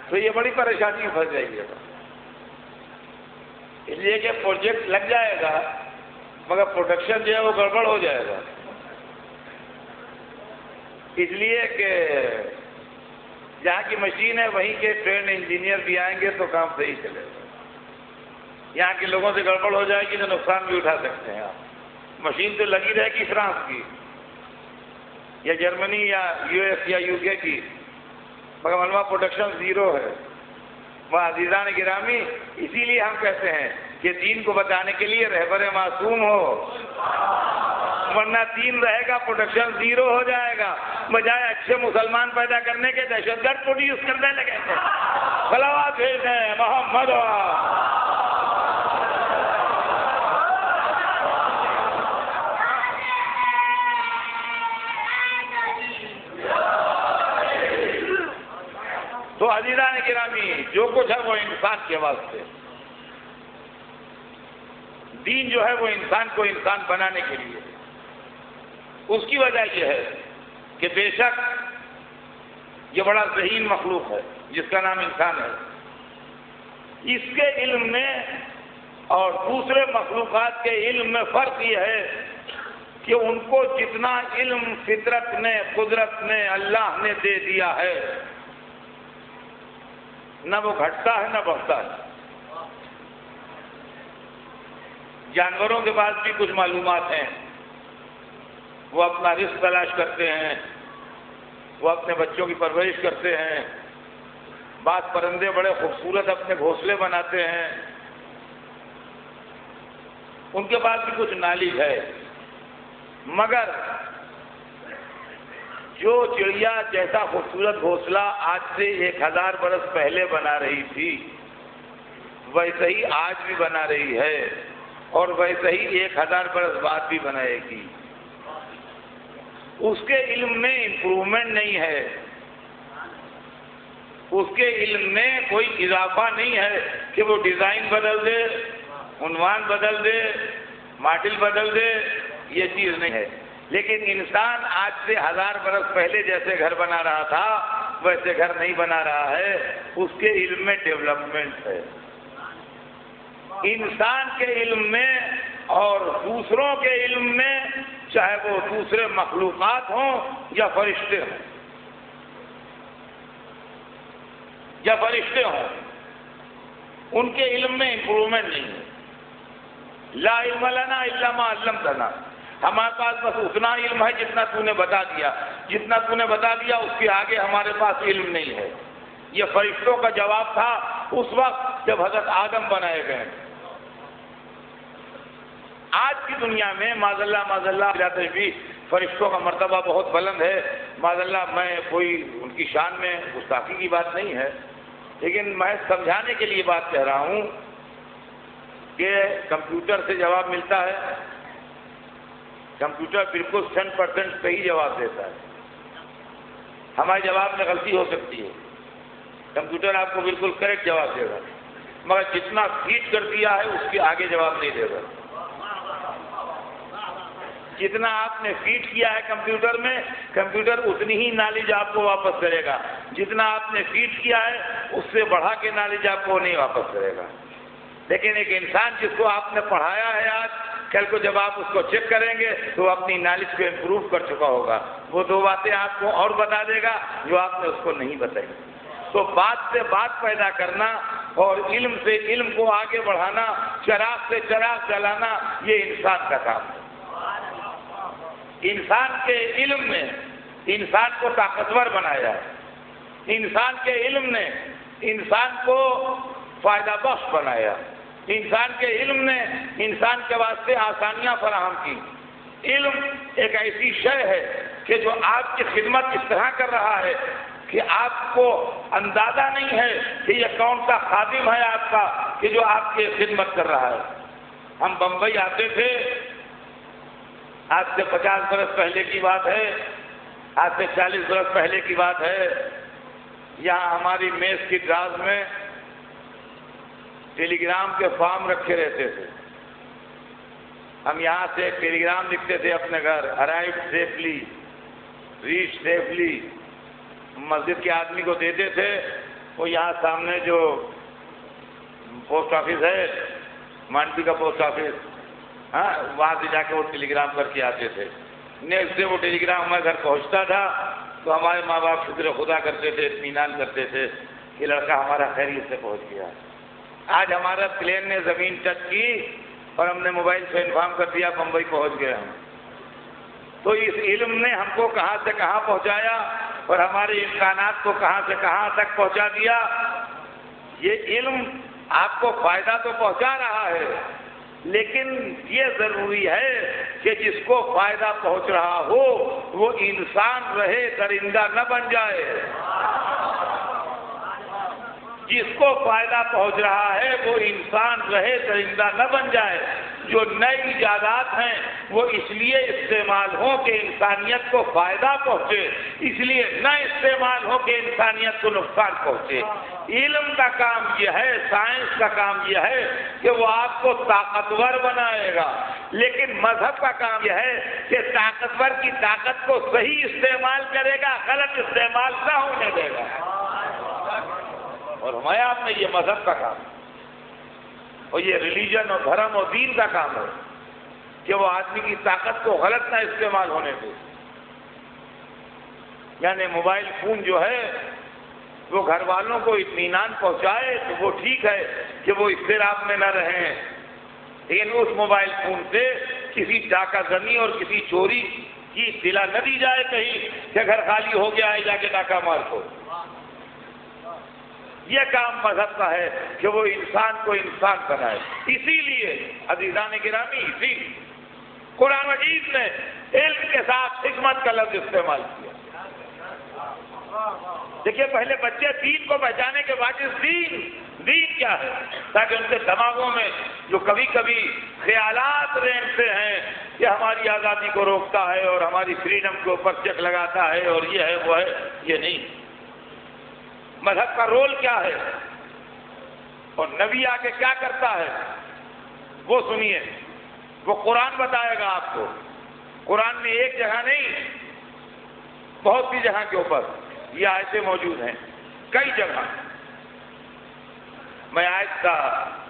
Speaker 1: تو یہ بڑی پریشانی میں پھنس جائے گی. اس لیے کہ پروجیکٹ لگ جائے گا مگر پروڈکشن جو ہے وہ گڑبڑ ہو جائے گا. اس لیے کہ جہاں کی مشین ہے وہیں کے ٹرینڈ انجینئر بھی آئیں گے تو کام صحیح چلے گا. یہاں کے لوگوں سے گڑبڑ ہو جائے گی تو نقصان بھی اٹھا سکتے ہیں آپ. مشین تو لگی رہے گی فرانس کی یا جرمنی یا یو ایس یا یو کے کی مگر معلومات پروڈکشن زیرو ہے. وہ عزیزان گرامی اسی لیے ہم کہتے ہیں کہ دین کو بتانے کے لیے رہبر معصوم ہو ورنہ دین رہے گا پروڈکشن زیرو ہو جائے گا. بجائے اچھے مسلمان پیدا کرنے کے دہشت گرد پروڈیوس کرنے لگے تھے. صلوات بھیجتے ہیں محمد. تو عزیزان گرامی جو کچھ ہے وہ انسان کے واسطے. دین جو ہے وہ انسان کو انسان بنانے کے لیے. اس کی وجہ یہ ہے کہ بے شک یہ بڑا ذہین مخلوق ہے جس کا نام انسان ہے. اس کے علم میں اور دوسرے مخلوقات کے علم میں فرق یہ ہے کہ ان کو جتنا علم فطرت نے قدرت نے اللہ نے دے دیا ہے نہ وہ گھٹتا ہے نہ بڑھتا ہے. جانوروں کے پاس بھی کچھ معلومات ہیں. وہ اپنا رزق تلاش کرتے ہیں, وہ اپنے بچوں کی پرورش کرتے ہیں. بعض پرندے بڑے خوبصورت اپنے گھونسلے بناتے ہیں. ان کے پاس بھی کچھ نالج ہے. مگر جو چڑیا جیسا خوبصورت گھونسلہ آج سے 1000 برس پہلے بنا رہی تھی ویسے ہی آج بھی بنا رہی ہے اور ویسے ہی 1000 برس بعد بھی بنائے گی. اس کے علم میں امپروومنٹ نہیں ہے, اس کے علم میں کوئی اضافہ نہیں ہے کہ وہ ڈیزائن بدل دے, عنوان بدل دے, ماڈل بدل دے. یہ چیز نہیں ہے. لیکن انسان آج سے 1000 برس پہلے جیسے گھر بنا رہا تھا ویسے گھر نہیں بنا رہا ہے. اس کے علم میں ڈیولپمنٹ ہے. انسان کے علم میں اور دوسروں کے علم میں, چاہے وہ دوسرے مخلوقات ہوں یا فرشتے ہوں, ان کے علم میں امپروومنٹ نہیں ہے. لا علم لنا الا ما علمتنا. ہمارے پاس بس اتنا علم ہے جتنا تو نے بتا دیا. جتنا تو نے بتا دیا اس کے آگے ہمارے پاس علم نہیں ہے. یہ فرشتوں کا جواب تھا اس وقت جب حضرت آدم بنائے گئے. آج کی دنیا میں معاذ اللہ بھی فرشتوں کا مرتبہ بہت بلند ہے. معاذ اللہ میں کوئی ان کی شان میں گستاخی کی بات نہیں ہے, لیکن میں سمجھانے کے لیے بات کہہ رہا ہوں کہ کمپیوٹر سے جواب ملتا ہے. کمپیوٹر بالکل 100% صحیح جواب دیتا ہے. ہمارے جواب میں غلطی ہو سکتی ہے. کمپیوٹر آپ کو بالکل کریکٹ جواب دے گا, مگر جتنا فیڈ کر دیا ہے اس کے آگے جواب نہیں دے گا. جتنا آپ نے فیڈ کیا ہے کمپیوٹر میں, کمپیوٹر اتنی ہی نالج آپ کو واپس کرے گا. جتنا آپ نے فیڈ کیا ہے اس سے بڑھا کے نالج آپ کو نہیں واپس کرے گا. لیکن ایک انسان جس کو آپ نے پڑھایا ہے آج, کل کو جب آپ اس کو چیک کریں گے تو اپنی نالج کو امپروو کر چکا ہوگا. وہ 2 باتیں آپ کو اور بتا دے گا جو آپ نے اس کو نہیں بتائی. تو بات سے بات پیدا کرنا اور علم سے علم کو آگے بڑھانا, چراغ سے چراغ جلانا, یہ انسان کا کام ہے. انسان کے علم نے انسان کو طاقتور بنایا ہے، انسان کے علم نے انسان کو فائدہ بخش بنایا، انسان کے علم نے انسان کے واسطے آسانیاں فراہم کی۔ علم ایک ایسی شے ہے کہ جو آپ کی خدمت اس طرح کر رہا ہے کہ آپ کو اندازہ نہیں ہے کہ یہ کون سا خادم ہے آپ کا کہ جو آپ کی خدمت کر رہا ہے۔ ہم بمبئی آتے تھے، آج سے 50 برس پہلے کی بات ہے، آج سے 40 برس پہلے کی بات ہے، یہاں ہماری میز کی دراز میں ٹیلی گرام کے فارم رکھے رہتے تھے۔ ہم یہاں سے ٹیلی گرام لکھتے تھے اپنے گھر، ارائیو سیفلی، ریچ سیفلی، مسجد کے آدمی کو دیتے تھے، وہ یہاں سامنے جو پوسٹ آفس ہے، مانڈی کا پوسٹ آفس، ہاں وہاں سے جا کے وہ ٹیلی گرام کر کے آتے تھے۔ نیکسٹ ڈے وہ ٹیلی گرام ہمارے گھر پہنچتا تھا تو ہمارے ماں باپ شکر خدا کرتے تھے، اطمینان کرتے تھے کہ لڑکا ہمارا خیریت سے پہنچ گیا۔ آج ہمارا پلین نے زمین ٹچ کی اور ہم نے موبائل سے انفارم کر دیا بمبئی پہنچ گئے ہم۔ تو اس علم نے ہم کو کہاں سے کہاں پہنچایا اور ہمارے امکانات کو کہاں سے کہاں تک پہنچا دیا۔ یہ علم آپ کو فائدہ تو پہنچا رہا ہے، لیکن یہ ضروری ہے کہ جس کو فائدہ پہنچ رہا ہو وہ انسان رہے، درندہ نہ بن جائے۔ جس کو فائدہ پہنچ رہا ہے وہ انسان رہے، درندہ نہ بن جائے۔ جو نئی ایجادات ہیں وہ اس لیے استعمال ہوں کہ انسانیت کو فائدہ پہنچے، اس لیے نہ استعمال ہو کہ انسانیت کو نقصان پہنچے۔ علم کا کام یہ ہے، سائنس کا کام یہ ہے کہ وہ آپ کو طاقتور بنائے گا، لیکن مذہب کا کام یہ ہے کہ طاقتور کی طاقت کو صحیح استعمال کرے گا، غلط استعمال نہ ہونے دے گا۔ اور ہمارے آپ میں یہ مذہب کا کام ہے اور یہ ریلیجن اور دھرم اور دین کا کام ہے کہ وہ آدمی کی طاقت کو غلط نہ استعمال ہونے دے۔ یعنی موبائل فون جو ہے وہ گھر والوں کو اطمینان پہنچائے تو وہ ٹھیک ہے کہ وہ اضطراب میں نہ رہیں، لیکن اس موبائل فون سے کسی ڈاکہ زنی اور کسی چوری کی اطلاع نہ دی جائے کہیں کہ گھر خالی ہو گیا ہے، جا کے ڈاکہ مار کو۔ یہ کام مذہب کا ہے کہ وہ انسان کو انسان بنائے۔ اسی لیے عزیزان گرامی، اسی قرآن مجید نے علم کے ساتھ حکمت کا لفظ استعمال کیا۔ دیکھیے پہلے بچے دین کو پہچانے کے بعد دین کیا ہے، تاکہ ان کے دماغوں میں جو کبھی کبھی خیالات رینگتے ہیں کہ ہماری آزادی کو روکتا ہے اور ہماری فریڈم کے اوپر چیک لگاتا ہے اور یہ ہے وہ ہے، یہ نہیں۔ مذہب کا رول کیا ہے اور نبی آ کے کیا کرتا ہے وہ سنیے۔ وہ قرآن بتائے گا آپ کو۔ قرآن میں ایک جگہ نہیں، بہت سی جگہ کے اوپر یہ آیتیں موجود ہیں، کئی جگہ۔ میں آیت کا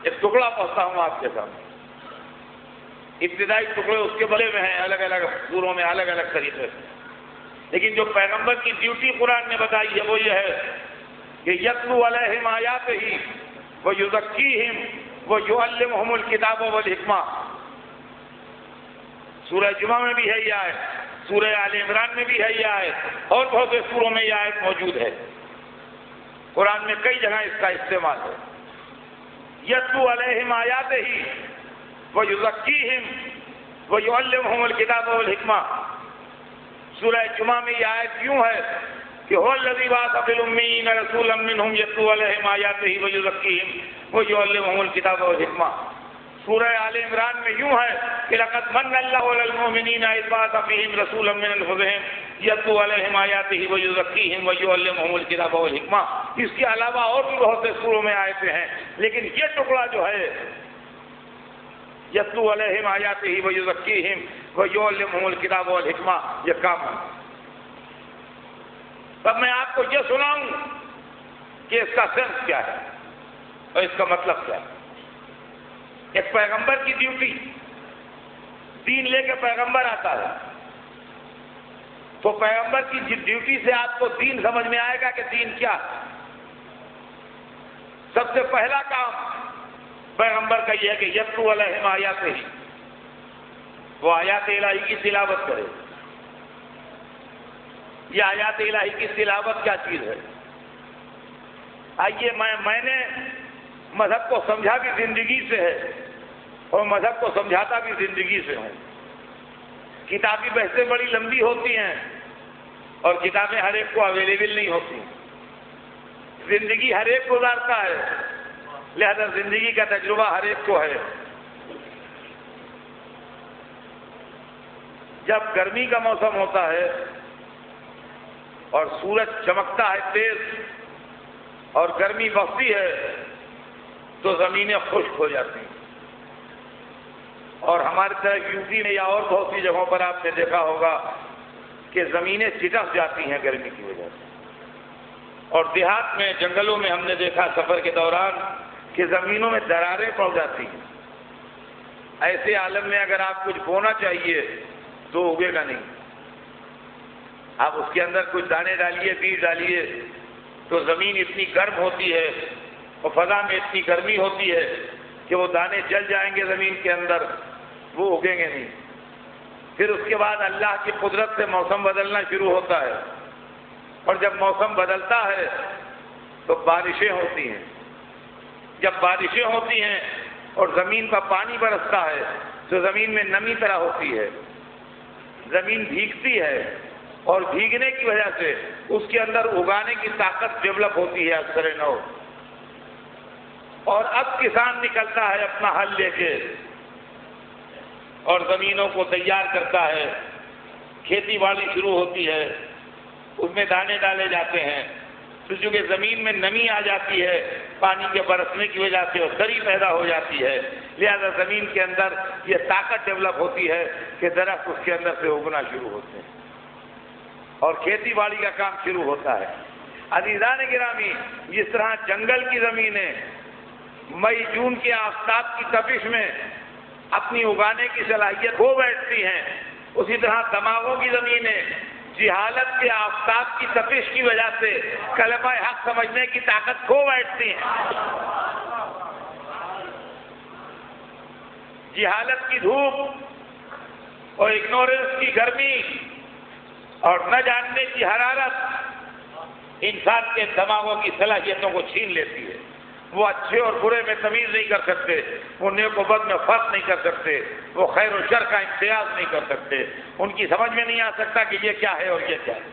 Speaker 1: ایک ٹکڑا پڑھتا ہوں آپ کے سامنے۔ ابتدائی ٹکڑے اس کے بارے میں ہیں، الگ الگ سوروں میں الگ الگ طریقے سے، لیکن جو پیغمبر کی ڈیوٹی قرآن نے بتائی ہے وہ یہ ہے کہ یتلو علیہم آیاتہ ویزکیہم ویعلمہم الکتاب والحکمہ۔ سورہ جمعہ میں بھی ہے یہ آیت، سورہ آل عمران میں بھی ہے یہ آیت، اور بہت سے سوروں میں یہ آیت موجود ہے۔ قرآن میں کئی جگہ اس کا استعمال ہے۔ یتلو علیہم آیاتہ ویزکیہم ویعلمہم الکتاب والحکمہ۔ سورہ جمعہ میں یہ آیت یوں ہے کہ هو الذی بعث فی الأمیین رسولا منہم یتلو علیہم آیاتہ ویزکیہم ویعلمہم الکتاب والحکمہ۔ سورہ آل عمران میں یوں ہے کہ لقد من اللہ علی المؤمنین اذ بعث فیہم رسولا من انفسہم یتلو علیہم آیاتہ ویزکیہم ویعلمہم الکتاب والحکمہ۔ اس کے علاوہ اور بھی بہت سے سوروں میں آیتیں ہیں، لیکن یہ ٹکڑا جو ہے یتلو علیہم آیاتہ ویزکیہم ویعلمہم الکتاب والحکمہ، یہ کام ہے۔ تب میں آپ کو یہ سناؤں کہ اس کا سینس کیا ہے اور اس کا مطلب کیا ہے۔ ایک پیغمبر کی ڈیوٹی، دین لے کے پیغمبر آتا ہے تو پیغمبر کی ڈیوٹی سے آپ کو دین سمجھ میں آئے گا کہ دین کیا ہے۔ سب سے پہلا کام پیغمبر کا یہ ہے کہ یتلو علیہم آیاتہ، وہ آیات الہی کی تلاوت کرے، یہ آیات الہی کی تلاوت کیا چیز ہے؟ آئیے میں نے مذہب کو سمجھا بھی زندگی سے ہے اور مذہب کو سمجھاتا بھی زندگی سے ہوں۔ کتابی بحثیں بڑی لمبی ہوتی ہیں اور کتابیں ہر ایک کو اویلیبل نہیں ہوتی، زندگی ہر ایک گزارتا ہے، لہذا زندگی کا تجربہ ہر ایک کو ہے۔ جب گرمی کا موسم ہوتا ہے اور سورج چمکتا ہے تیز اور گرمی بڑھتی ہے تو زمینیں خشک ہو جاتی ہیں، اور ہماری طرف یو پی میں یا اور بہت سی جگہوں پر آپ نے دیکھا ہوگا کہ زمینیں چٹک جاتی ہیں گرمی کی وجہ سے، اور دیہات میں جنگلوں میں ہم نے دیکھا سفر کے دوران کہ زمینوں میں دراریں پڑ جاتی ہیں۔ ایسے عالم میں اگر آپ کچھ بونا چاہیے تو اگے گا نہیں، آپ اس کے اندر کچھ دانے ڈالیے، بیج ڈالیے تو زمین اتنی گرم ہوتی ہے اور فضا میں اتنی گرمی ہوتی ہے کہ وہ دانے جل جائیں گے زمین کے اندر، وہ اگیں گے نہیں۔ پھر اس کے بعد اللہ کی قدرت سے موسم بدلنا شروع ہوتا ہے، اور جب موسم بدلتا ہے تو بارشیں ہوتی ہیں۔ جب بارشیں ہوتی ہیں اور زمین پر پانی برستا ہے تو زمین میں نمی پیدا ہوتی ہے، زمین بھیگتی ہے، اور بھیگنے کی وجہ سے اس کے اندر اگانے کی طاقت ڈیولپ ہوتی ہے اکثر نو، اور اب کسان نکلتا ہے اپنا ہل لے کے اور زمینوں کو تیار کرتا ہے، کھیتی باڑی شروع ہوتی ہے، اس میں دانے ڈالے جاتے ہیں، تو چونکہ زمین میں نمی آ جاتی ہے پانی کے برسنے کی وجہ سے اور دری پیدا ہو جاتی ہے، لہذا زمین کے اندر یہ طاقت ڈیولپ ہوتی ہے کہ درخت اس کے اندر سے اگنا شروع ہوتے ہیں اور کھیتی باڑی کا کام شروع ہوتا ہے۔ عزیزان گرامی، جس طرح جنگل کی زمینیں مئی جون کے آفتاب کی تپش میں اپنی اگانے کی صلاحیت کھو بیٹھتی ہیں، اسی طرح دماغوں کی زمینیں جہالت کے آفتاب کی تپش کی وجہ سے کلمہ حق سمجھنے کی طاقت کھو بیٹھتی ہیں۔ جہالت کی دھوپ اور اگنورنس کی گرمی اور نہ جاننے کی حرارت انسان کے دماغوں کی صلاحیتوں کو چھین لیتی ہے۔ وہ اچھے اور برے میں تمیز نہیں کر سکتے، وہ نیک و بد میں فرق نہیں کر سکتے، وہ خیر و شر کا امتیاز نہیں کر سکتے، ان کی سمجھ میں نہیں آ سکتا کہ یہ کیا ہے اور یہ کیا ہے۔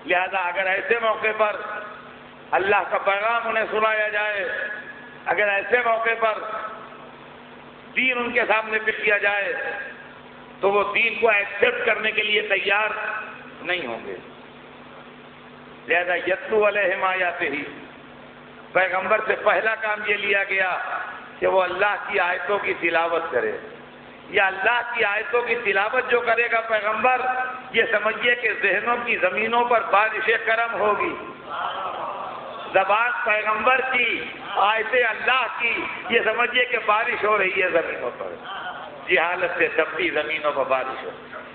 Speaker 1: لہذا اگر ایسے موقع پر اللہ کا پیغام انہیں سنایا جائے، اگر ایسے موقع پر دین ان کے سامنے پیش کیا جائے تو وہ دین کو ایکسیپٹ کرنے کے لیے تیار نہیں ہوں گے۔ لہذا یتلو علیہم آیاتہ، پیغمبر سے پہلا کام یہ لیا گیا کہ وہ اللہ کی آیتوں کی تلاوت کرے۔ یا اللہ کی آیتوں کی تلاوت جو کرے گا پیغمبر، یہ سمجھیے کہ ذہنوں کی زمینوں پر بارش کرم ہوگی۔ زبان پیغمبر کی، آیتیں اللہ کی، یہ سمجھیے کہ بارش ہو رہی ہے زمینوں پر۔ جہالت سے تپتی زمینوں پر بارش ہو رہی ہے،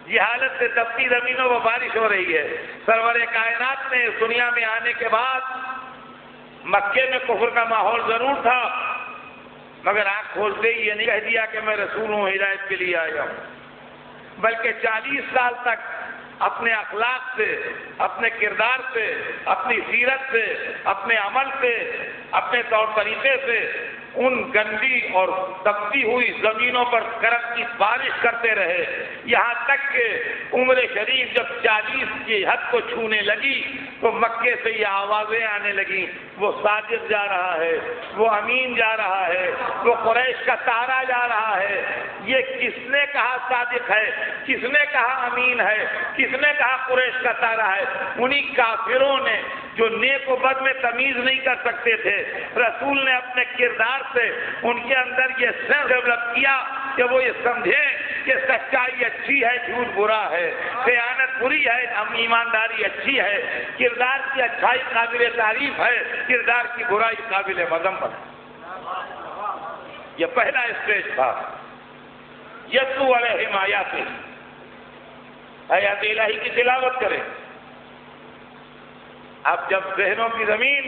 Speaker 1: جہالت سے تپتی زمینوں پر بارش ہو رہی ہے۔ سرور کائنات نے اس دنیا میں آنے کے بعد مکے میں کفر کا ماحول ضرور تھا، مگر آنکھ کھولتے ہی یہ نہیں کہہ دیا کہ میں رسول ہوں، ہدایت کے لیے آیا ہوں، بلکہ 40 سال تک اپنے اخلاق سے، اپنے کردار سے، اپنی سیرت سے، اپنے عمل سے، اپنے طور طریقے سے ان گندی اور تپتی ہوئی زمینوں پر کرم کی بارش کرتے رہے، یہاں تک کہ عمر شریف جب 40 کی حد کو چھونے لگی تو مکے سے یہ آوازیں آنے لگیں، وہ صادق جا رہا ہے، وہ امین جا رہا ہے، وہ قریش کا تارا جا رہا ہے۔ یہ کس نے کہا صادق ہے، کس نے کہا امین ہے، کس نے کہا قریش کا تارا ہے؟ انہی کافروں نے جو نیک و بد میں تمیز نہیں کر سکتے تھے، رسول نے اپنے کردار سے ان کے اندر یہ سینس ڈیولپ کیا کہ وہ یہ سمجھیں کہ سچائی اچھی ہے، جھوٹ برا ہے، خیانت بری ہے، ایمانداری اچھی ہے، کردار کی اچھائی قابل تعریف ہے، کردار کی برائی قابل مذمت ہے۔ یہ پہلا اسٹیج تھا۔ یتلو علیہم آیاتہ، آیات الہی کی تلاوت کریں۔ اب جب ذہنوں کی زمین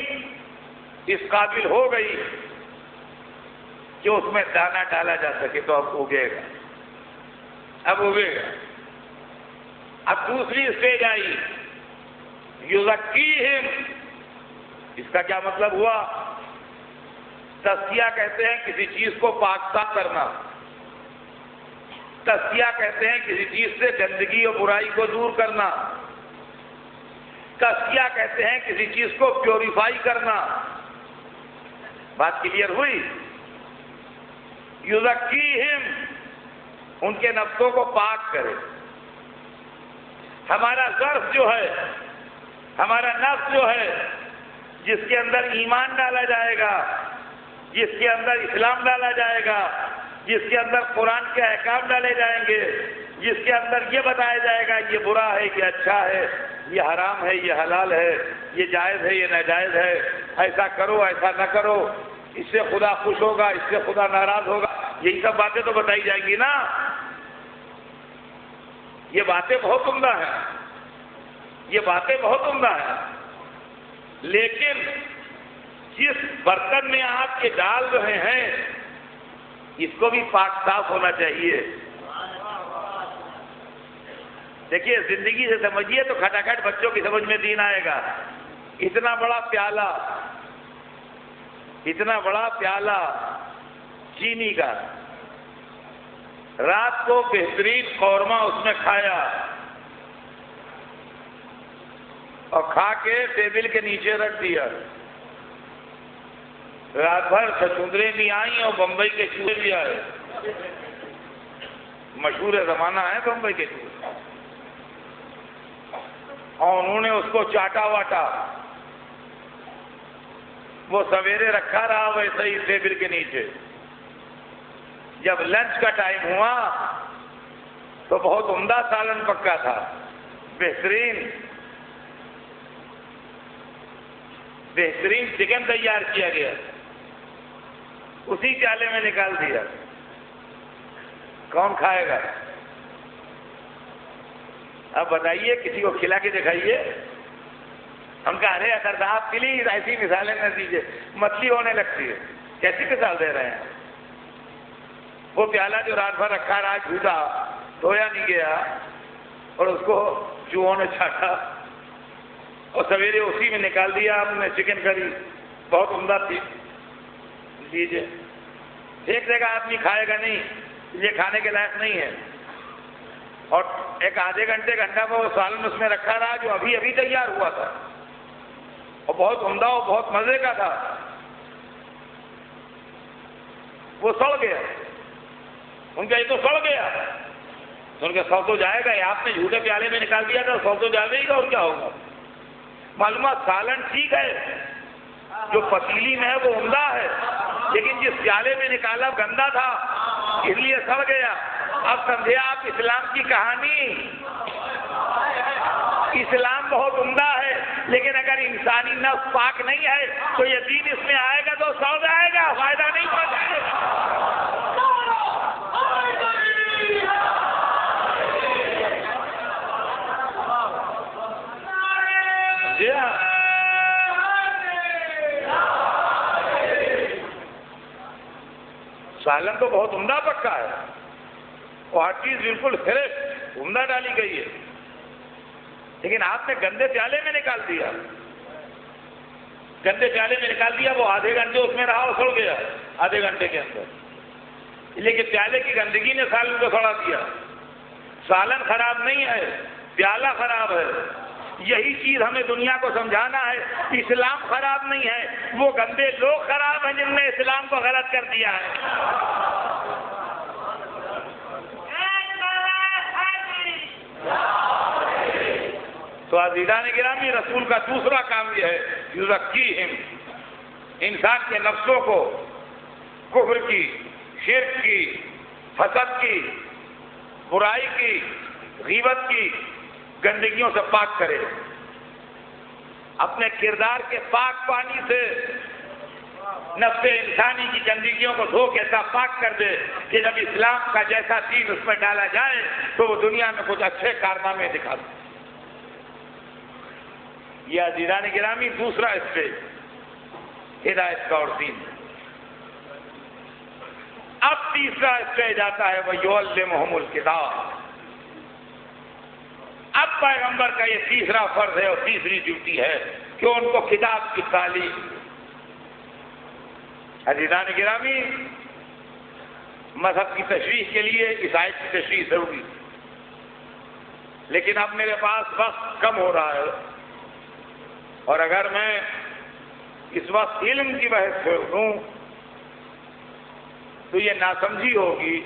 Speaker 1: اس قابل ہو گئی کہ اس میں دانہ ڈالا جا سکے تو اب اگے گا، اب اگے گا۔ اب دوسری اسٹیج آئی یزکیہم، اس کا کیا مطلب ہوا؟ تزکیہ کہتے ہیں کسی چیز کو پاک صاف کرنا، تزکیہ کہتے ہیں کسی چیز سے گندگی اور برائی کو دور کرنا، تزکیہ کہتے ہیں کسی چیز کو پیوریفائی کرنا۔ بات کلیئر ہوئی؟ یزکیہم، ان کے نفسوں کو پاک کرے۔ ہمارا ظرف جو ہے، ہمارا نفس جو ہے، جس کے اندر ایمان ڈالا جائے گا، جس کے اندر اسلام ڈالا جائے گا، جس کے اندر قرآن کے احکام ڈالے جائیں گے، جس کے اندر یہ بتایا جائے گا یہ برا ہے، یہ اچھا ہے، یہ حرام ہے، یہ حلال ہے، یہ جائز ہے، یہ ناجائز ہے، ایسا کرو، ایسا نہ کرو، اس سے خدا خوش ہوگا، اس سے خدا ناراض ہوگا، یہی سب باتیں تو بتائی جائیں گی نا۔ یہ باتیں بہت عمدہ ہیں، یہ باتیں بہت عمدہ ہیں، لیکن جس برتن میں آپ کے ڈال رہے ہیں اس کو بھی پاک صاف ہونا چاہیے۔ دیکھیے زندگی سے سمجھیے تو کھٹاکھٹ بچوں کی سمجھ میں دین آئے گا۔ اتنا بڑا پیالہ، اتنا بڑا پیالہ چینی کا، رات کو بہترین قورمہ اس میں کھایا اور کھا کے ٹیبل کے نیچے رکھ دیا، رات بھر چھچھندریں بھی آئیں اور بمبئی کے چوہے بھی آئے، مشہور زمانہ ہے بمبئی کے چوہے، اور انہوں نے اس کو چاٹا واٹا، وہ سویرے رکھا رہا ویسے ہی ٹیبل کے نیچے۔ جب لنچ کا ٹائم ہوا تو بہت عمدہ سالن پکا تھا، بہترین چکن تیار کیا گیا، اسی پیالے میں نکال دیا۔ کون کھائے گا؟ اب بتائیے، کسی کو کھلا کے دکھائیے۔ ہم کہا ارے اگر صاحب پلیز ایسی مثالیں نہ دیجیے، مچھلی ہونے لگتی ہے۔ کیسی مثال دے رہے ہیں؟ وہ پیالہ جو رات بھر رکھا رہا جھوٹا، دھویا نہیں گیا، اور اس کو چوہوں نے چھاٹا اور سویرے اسی میں نکال دیا آپ نے چکن کری، بہت عمدہ تھی، لیجیے۔ ایک جگہ آدمی کھائے گا نہیں، یہ کھانے کے لائق نہیں ہے، اور ایک آدھے گھنٹے میں وہ سالن اس میں رکھا رہا جو ابھی ابھی تیار ہوا تھا اور بہت عمدہ اور بہت مزے کا تھا، وہ سڑ گیا۔ ان کا یہ تو سڑ گیا، تو ان کا سڑ تو جائے گا، آپ نے جھوٹے پیالے میں نکال دیا تھا، سڑ تو جائے گا، اور کیا ہوگا؟ معلومات سالن ٹھیک ہے، جو پتیلی میں ہے وہ عمدہ ہے، لیکن جس پیالے میں نکالا گندا تھا، اس لیے سڑ گیا۔ اب سمجھے آپ اسلام کی کہانی، اسلام بہت عمدہ ہے، لیکن اگر انسانی نفس پاک نہیں ہے تو یہ دین اس میں آئے گا تو سڑ جائے گا، فائدہ نہیں پہنچائے گا۔ سالن تو بہت عمدہ پکا ہے اور ہر چیز بالکل فریش عمدہ ڈالی گئی ہے، لیکن آپ نے گندے پیالے میں نکال دیا، گندے پیالے میں نکال دیا، وہ آدھے گھنٹے اس میں رہا اور سڑ گیا آدھے گھنٹے کے اندر، لیکن پیالے کی گندگی نے سالن کو سڑا دیا۔ سالن خراب نہیں ہے، پیالہ خراب ہے۔ یہی چیز ہمیں دنیا کو سمجھانا ہے، اسلام خراب نہیں ہے، وہ گندے لوگ خراب ہیں جن نے اسلام کو غلط کر دیا ہے۔ تو عزیزان گرامی، رسول کا دوسرا کام یہ ہے یزکیہم، انسان کے نفسوں کو کفر کی، شرک کی، حسد کی، برائی کی، غیبت کی گندگیوں سے پاک کرے، اپنے کردار کے پاک پانی سے نفس انسانی کی گندگیوں کو دھو کے ایسا پاک کر دے کہ جب اسلام کا جیسا دین اس میں ڈالا جائے تو وہ دنیا میں کچھ اچھے کارنامے دکھا دے۔ یہ عزیزان گرامی دوسرا اسٹیج ہدایت کا اور دین۔ اب تیسرا اسٹیج آتا ہے وہ یعلمہم الکتاب، اب پیغمبر کا یہ تیسرا فرض ہے اور تیسری ڈیوٹی ہے کہ ان کو کتاب کی تعلیم۔ عزیزان گرامی، مذہب کی تشریح کے لیے اس آیت کی تشریح ضروری ہے، لیکن اب میرے پاس وقت کم ہو رہا ہے، اور اگر میں اس وقت علم کی بحث کروں تو یہ ناسمجھی ہوگی،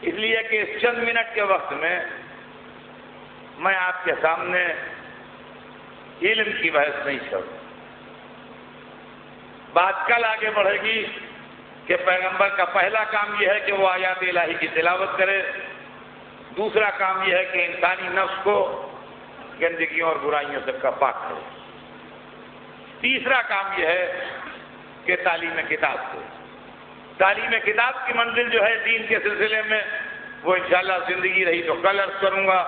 Speaker 1: اس لیے کہ اس چند منٹ کے وقت میں آپ کے سامنے علم کی بحث نہیں کروں۔ بات کل آگے بڑھے گی کہ پیغمبر کا پہلا کام یہ ہے کہ وہ آیات الہی کی تلاوت کرے، دوسرا کام یہ ہے کہ انسانی نفس کو گندگیوں اور برائیوں سے پاک کرے، تیسرا کام یہ ہے کہ تعلیم کتاب کو۔ تعلیم کتاب کی منزل جو ہے دین کے سلسلے میں وہ انشاءاللہ زندگی رہی تو کل عرض کروں گا۔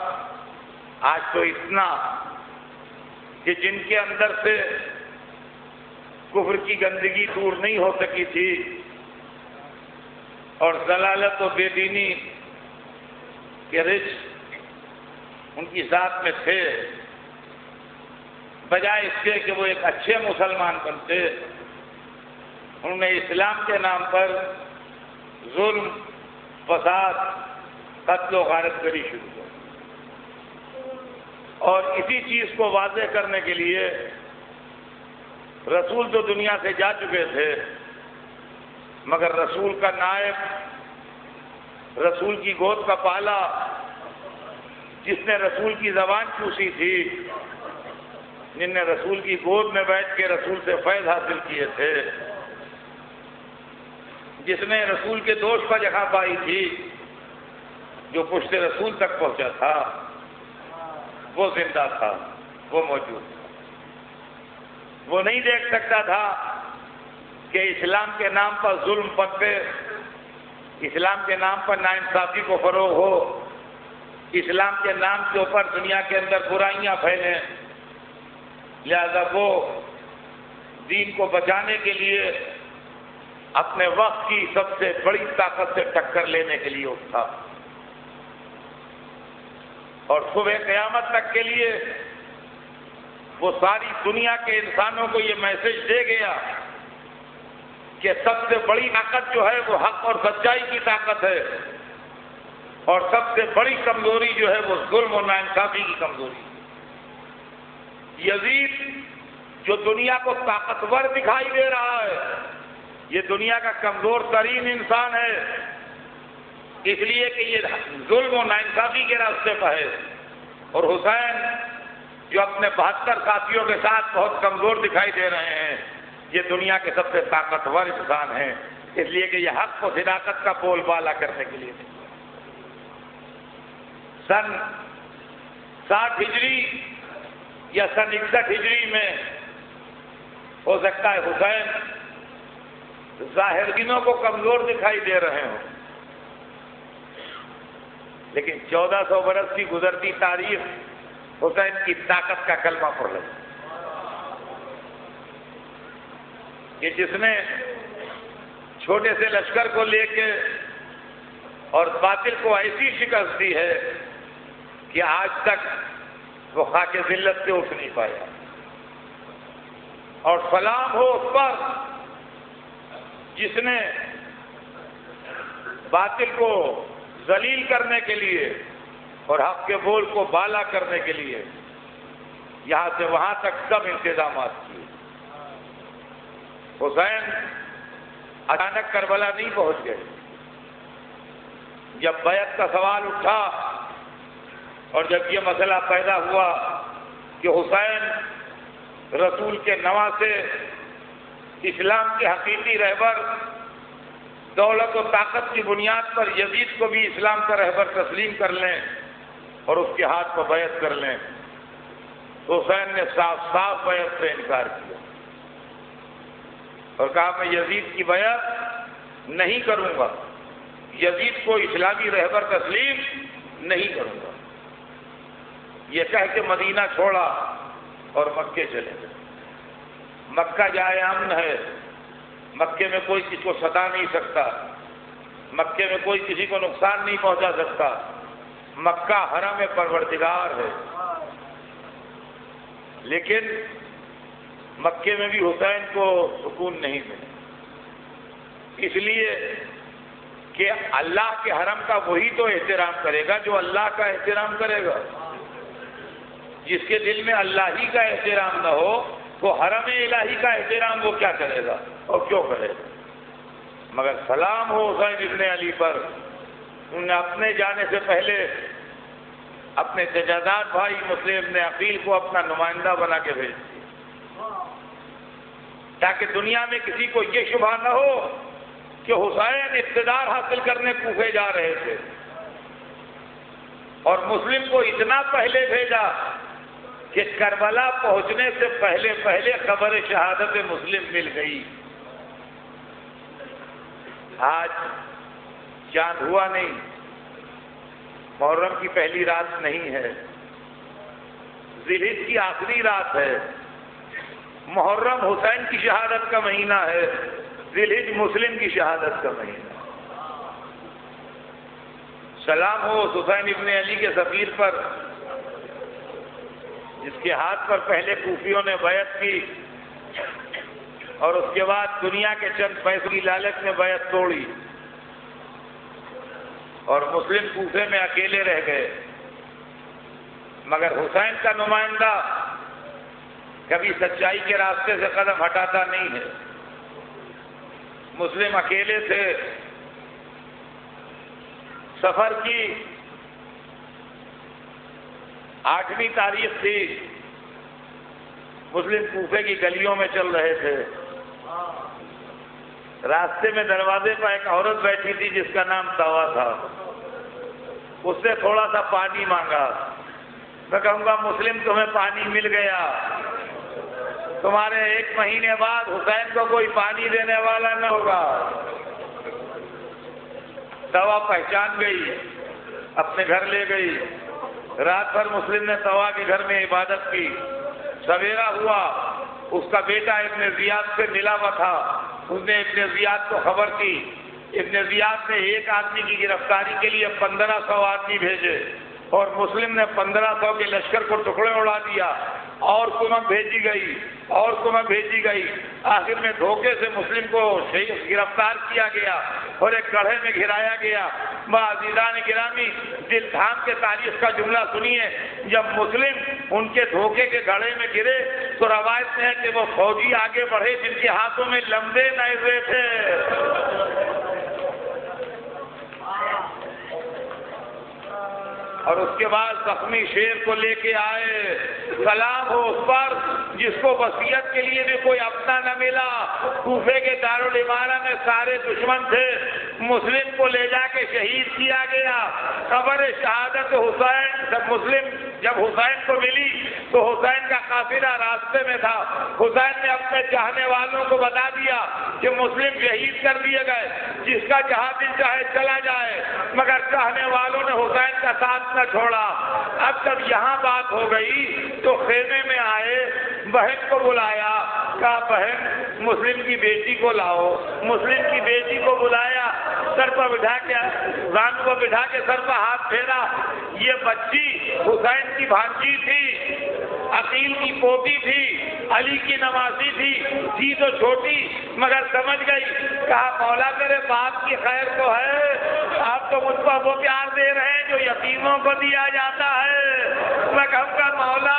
Speaker 1: آج تو اتنا کہ جن کے اندر سے کفر کی گندگی دور نہیں ہو سکی تھی اور ضلالت و بے دینی کے رچ ان کی ذات میں تھے، بجائے اس کے کہ وہ ایک اچھے مسلمان بنتے، انہوں نے اسلام کے نام پر ظلم، فساد، قتل و غارت گری شروع کی، اور اسی چیز کو واضح کرنے کے لیے رسول تو دنیا سے جا چکے تھے، مگر رسول کا نائب، رسول کی گود کا پالا، جس نے رسول کی زبان چوسی تھی، جن نے رسول کی گود میں بیٹھ کے رسول سے فیض حاصل کیے تھے، جس نے رسول کے دوش پر جگہ پائی تھی، جو پشت رسول تک پہنچا تھا، وہ زندہ تھا، وہ موجود تھا۔ وہ نہیں دیکھ سکتا تھا کہ اسلام کے نام پر ظلم پنپے، اسلام کے نام پر ناانصافی کو فروغ ہو، اسلام کے نام کے اوپر دنیا کے اندر برائیاں پھیلیں، لہذا وہ دین کو بچانے کے لیے اپنے وقت کی سب سے بڑی طاقت سے ٹکر لینے کے لیے اٹھا، اور صبح قیامت تک کے لیے وہ ساری دنیا کے انسانوں کو یہ میسج دے گیا کہ سب سے بڑی طاقت جو ہے وہ حق اور سچائی کی طاقت ہے، اور سب سے بڑی کمزوری جو ہے وہ ظلم و ناانصافی کی کمزوری ہے۔ یزید جو دنیا کو طاقتور دکھائی دے رہا ہے، یہ دنیا کا کمزور ترین انسان ہے، اس لیے کہ یہ ظلم و ناانصافی کے راستے پر ہے، اور حسین جو اپنے 72 ساتھیوں کے ساتھ بہت کمزور دکھائی دے رہے ہیں، یہ دنیا کے سب سے طاقتور انسان ہیں، اس لیے کہ یہ حق و صداقت کا بول بالا کرنے کے لیے سن 60 ہجری یا سن 61 ہجری میں ہو سکتا ہے حسین ظاہر دنوں کو کمزور دکھائی دے رہے ہوں، لیکن 1400 برس کی گزرتی تاریخ حسین کی طاقت کا کلمہ پڑھ لگا کہ جس نے چھوٹے سے لشکر کو لے کے اور باطل کو ایسی شکست دی ہے کہ آج تک وہ خاک ذلت سے اٹھ نہیں پایا، اور سلام ہو اس پر جس نے باطل کو ذلیل کرنے کے لیے اور حق کے بول کو بالا کرنے کے لیے یہاں سے وہاں تک سب انتظامات کیے۔ حسین اچانک کربلا نہیں پہنچ گئے، جب بیعت کا سوال اٹھا اور جب یہ مسئلہ پیدا ہوا کہ حسین رسول کے نواسے، اسلام کے حقیقی رہبر، دولت و طاقت کی بنیاد پر یزید کو بھی اسلام کا رہبر تسلیم کر لیں اور اس کے ہاتھ پر بیعت کر لیں، تو حسین نے صاف صاف بیعت سے انکار کیا اور کہا میں یزید کی بیعت نہیں کروں گا، یزید کو اسلامی رہبر تسلیم نہیں کروں گا۔ یہ کہہ کے مدینہ چھوڑا اور مکے چلے گئے۔ مکہ جائے امن ہے، مکے میں کوئی کسی کو ستا نہیں سکتا، مکے میں کوئی کسی کو نقصان نہیں پہنچا سکتا، مکہ حرم پروردگار ہے، لیکن مکے میں بھی حسین کو سکون نہیں ملا، اس لیے کہ اللہ کے حرم کا وہی تو احترام کرے گا جو اللہ کا احترام کرے گا۔ جس کے دل میں اللہ ہی کا احترام نہ ہو وہ حرم الہی کا احترام وہ کیا کرے گا اور کیوں کرے گا؟ مگر سلام ہو حسین ابن علی پر، انہوں نے اپنے جانے سے پہلے اپنے جداد بھائی مسلم ابن عقیل کو اپنا نمائندہ بنا کے بھیج دیا، تاکہ دنیا میں کسی کو یہ شبہ نہ ہو کہ حسین اقتدار حاصل کرنے کوفے جا رہے تھے، اور مسلم کو اتنا پہلے بھیجا کہ کربلا پہنچنے سے پہلے خبر شہادت مسلم مل گئی۔ آج چاند ہوا نہیں، محرم کی پہلی رات نہیں ہے، ذی الحجہ کی آخری رات ہے، محرم حسین کی شہادت کا مہینہ ہے، ذی الحجہ مسلم کی شہادت کا مہینہ۔ سلام ہو حسین ابن علی کے سفیر پر، جس کے ہاتھ پر پہلے کوفیوں نے بیعت کی اور اس کے بعد دنیا کے چند پیسوں کی لالچ میں بیعت توڑی، اور مسلم کوفے میں اکیلے رہ گئے۔ مگر حسین کا نمائندہ کبھی سچائی کے راستے سے قدم ہٹاتا نہیں ہے۔ مسلم اکیلے تھے، سفر کی 8ویں تاریخ تھی، مسلم کوفے کی گلیوں میں چل رہے تھے، راستے میں دروازے پر ایک عورت بیٹھی تھی جس کا نام طوا تھا، اس سے تھوڑا سا پانی مانگا۔ میں کہوں گا مسلم تمہیں پانی مل گیا، تمہارے 1 مہینے بعد حسین کو کوئی پانی دینے والا نہ ہوگا۔ طوا پہچان گئی، اپنے گھر لے گئی، رات بھر مسلم نے طوا کے گھر میں عبادت کی۔ سویرا ہوا، اس کا بیٹا ابن زیاد سے ملا ہوا تھا، اس نے ابن زیاد کو خبر کی، ابن زیاد نے ایک آدمی کی گرفتاری کے لیے 1500 آدمی بھیجے، اور مسلم نے 1500 کے لشکر کو ٹکڑے اڑا دیا، اور کمک بھیجی گئی، اور کمک بھیجی گئی۔ آخر میں دھوکے سے مسلم کو گرفتار کیا گیا اور ایک گڑھے میں گھرایا گیا۔ عزیزان گرامی، دل تھام کے تاریخ کا جملہ سنیے، جب مسلم ان کے دھوکے کے گڑھے میں گرے تو روایت میں ہے کہ وہ فوجی آگے بڑھے جن کے ہاتھوں میں لمبے نیزے تھے، اور اس کے بعد زخمی شیر کو لے کے آئے۔ سلام ہو اس پر جس کو وصیت کے لیے بھی کوئی اپنا نہ ملا، کوفے کے دارالامانہ میں سارے دشمن تھے، مسلم کو لے جا کے شہید کیا گیا۔ خبر شہادت حسین جب حسین کو ملی تو حسین کا قافلہ راستے میں تھا، حسین نے اپنے چاہنے والوں کو بتا دیا کہ مسلم شہید کر دیے گئے، جس کا جہاں دل چاہے چلا جائے، مگر چاہنے والوں نے حسین کا ساتھ نہ چھوڑا۔ اب جب یہاں بات ہو گئی تو خیمے میں آئے، بہن کو بلایا، کہا بہن مسلم کی بیٹی کو لاؤ، مسلم کی بیٹی کو بلایا، سر پر بٹھا کے زانو پر بٹھا کے سر پر ہاتھ پھیرا۔ یہ بچی حسین کی بھانجی تھی، عقیل کی پوتی تھی، علی کی نوازی تھی تو چھوٹی مگر سمجھ گئی۔ کہا مولا میرے باپ کی خیر تو ہے، آپ تو مجھ پر وہ پیار دے رہے ہیں جو یتیموں کو دیا جاتا ہے۔ میں کہوں گا مولا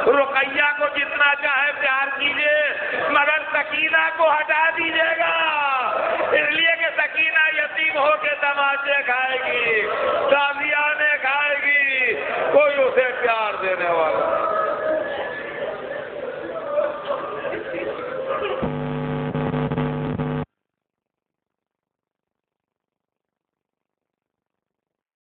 Speaker 1: رقیہ کو جتنا چاہے پیار کیجئے مگر سکینہ کو ہٹا دیجیے گا، اس لیے کہ سکینہ یتیم ہو کے تماشے کھائے گی، تازیانے کھائے گی، کوئی اسے پیار دینے والا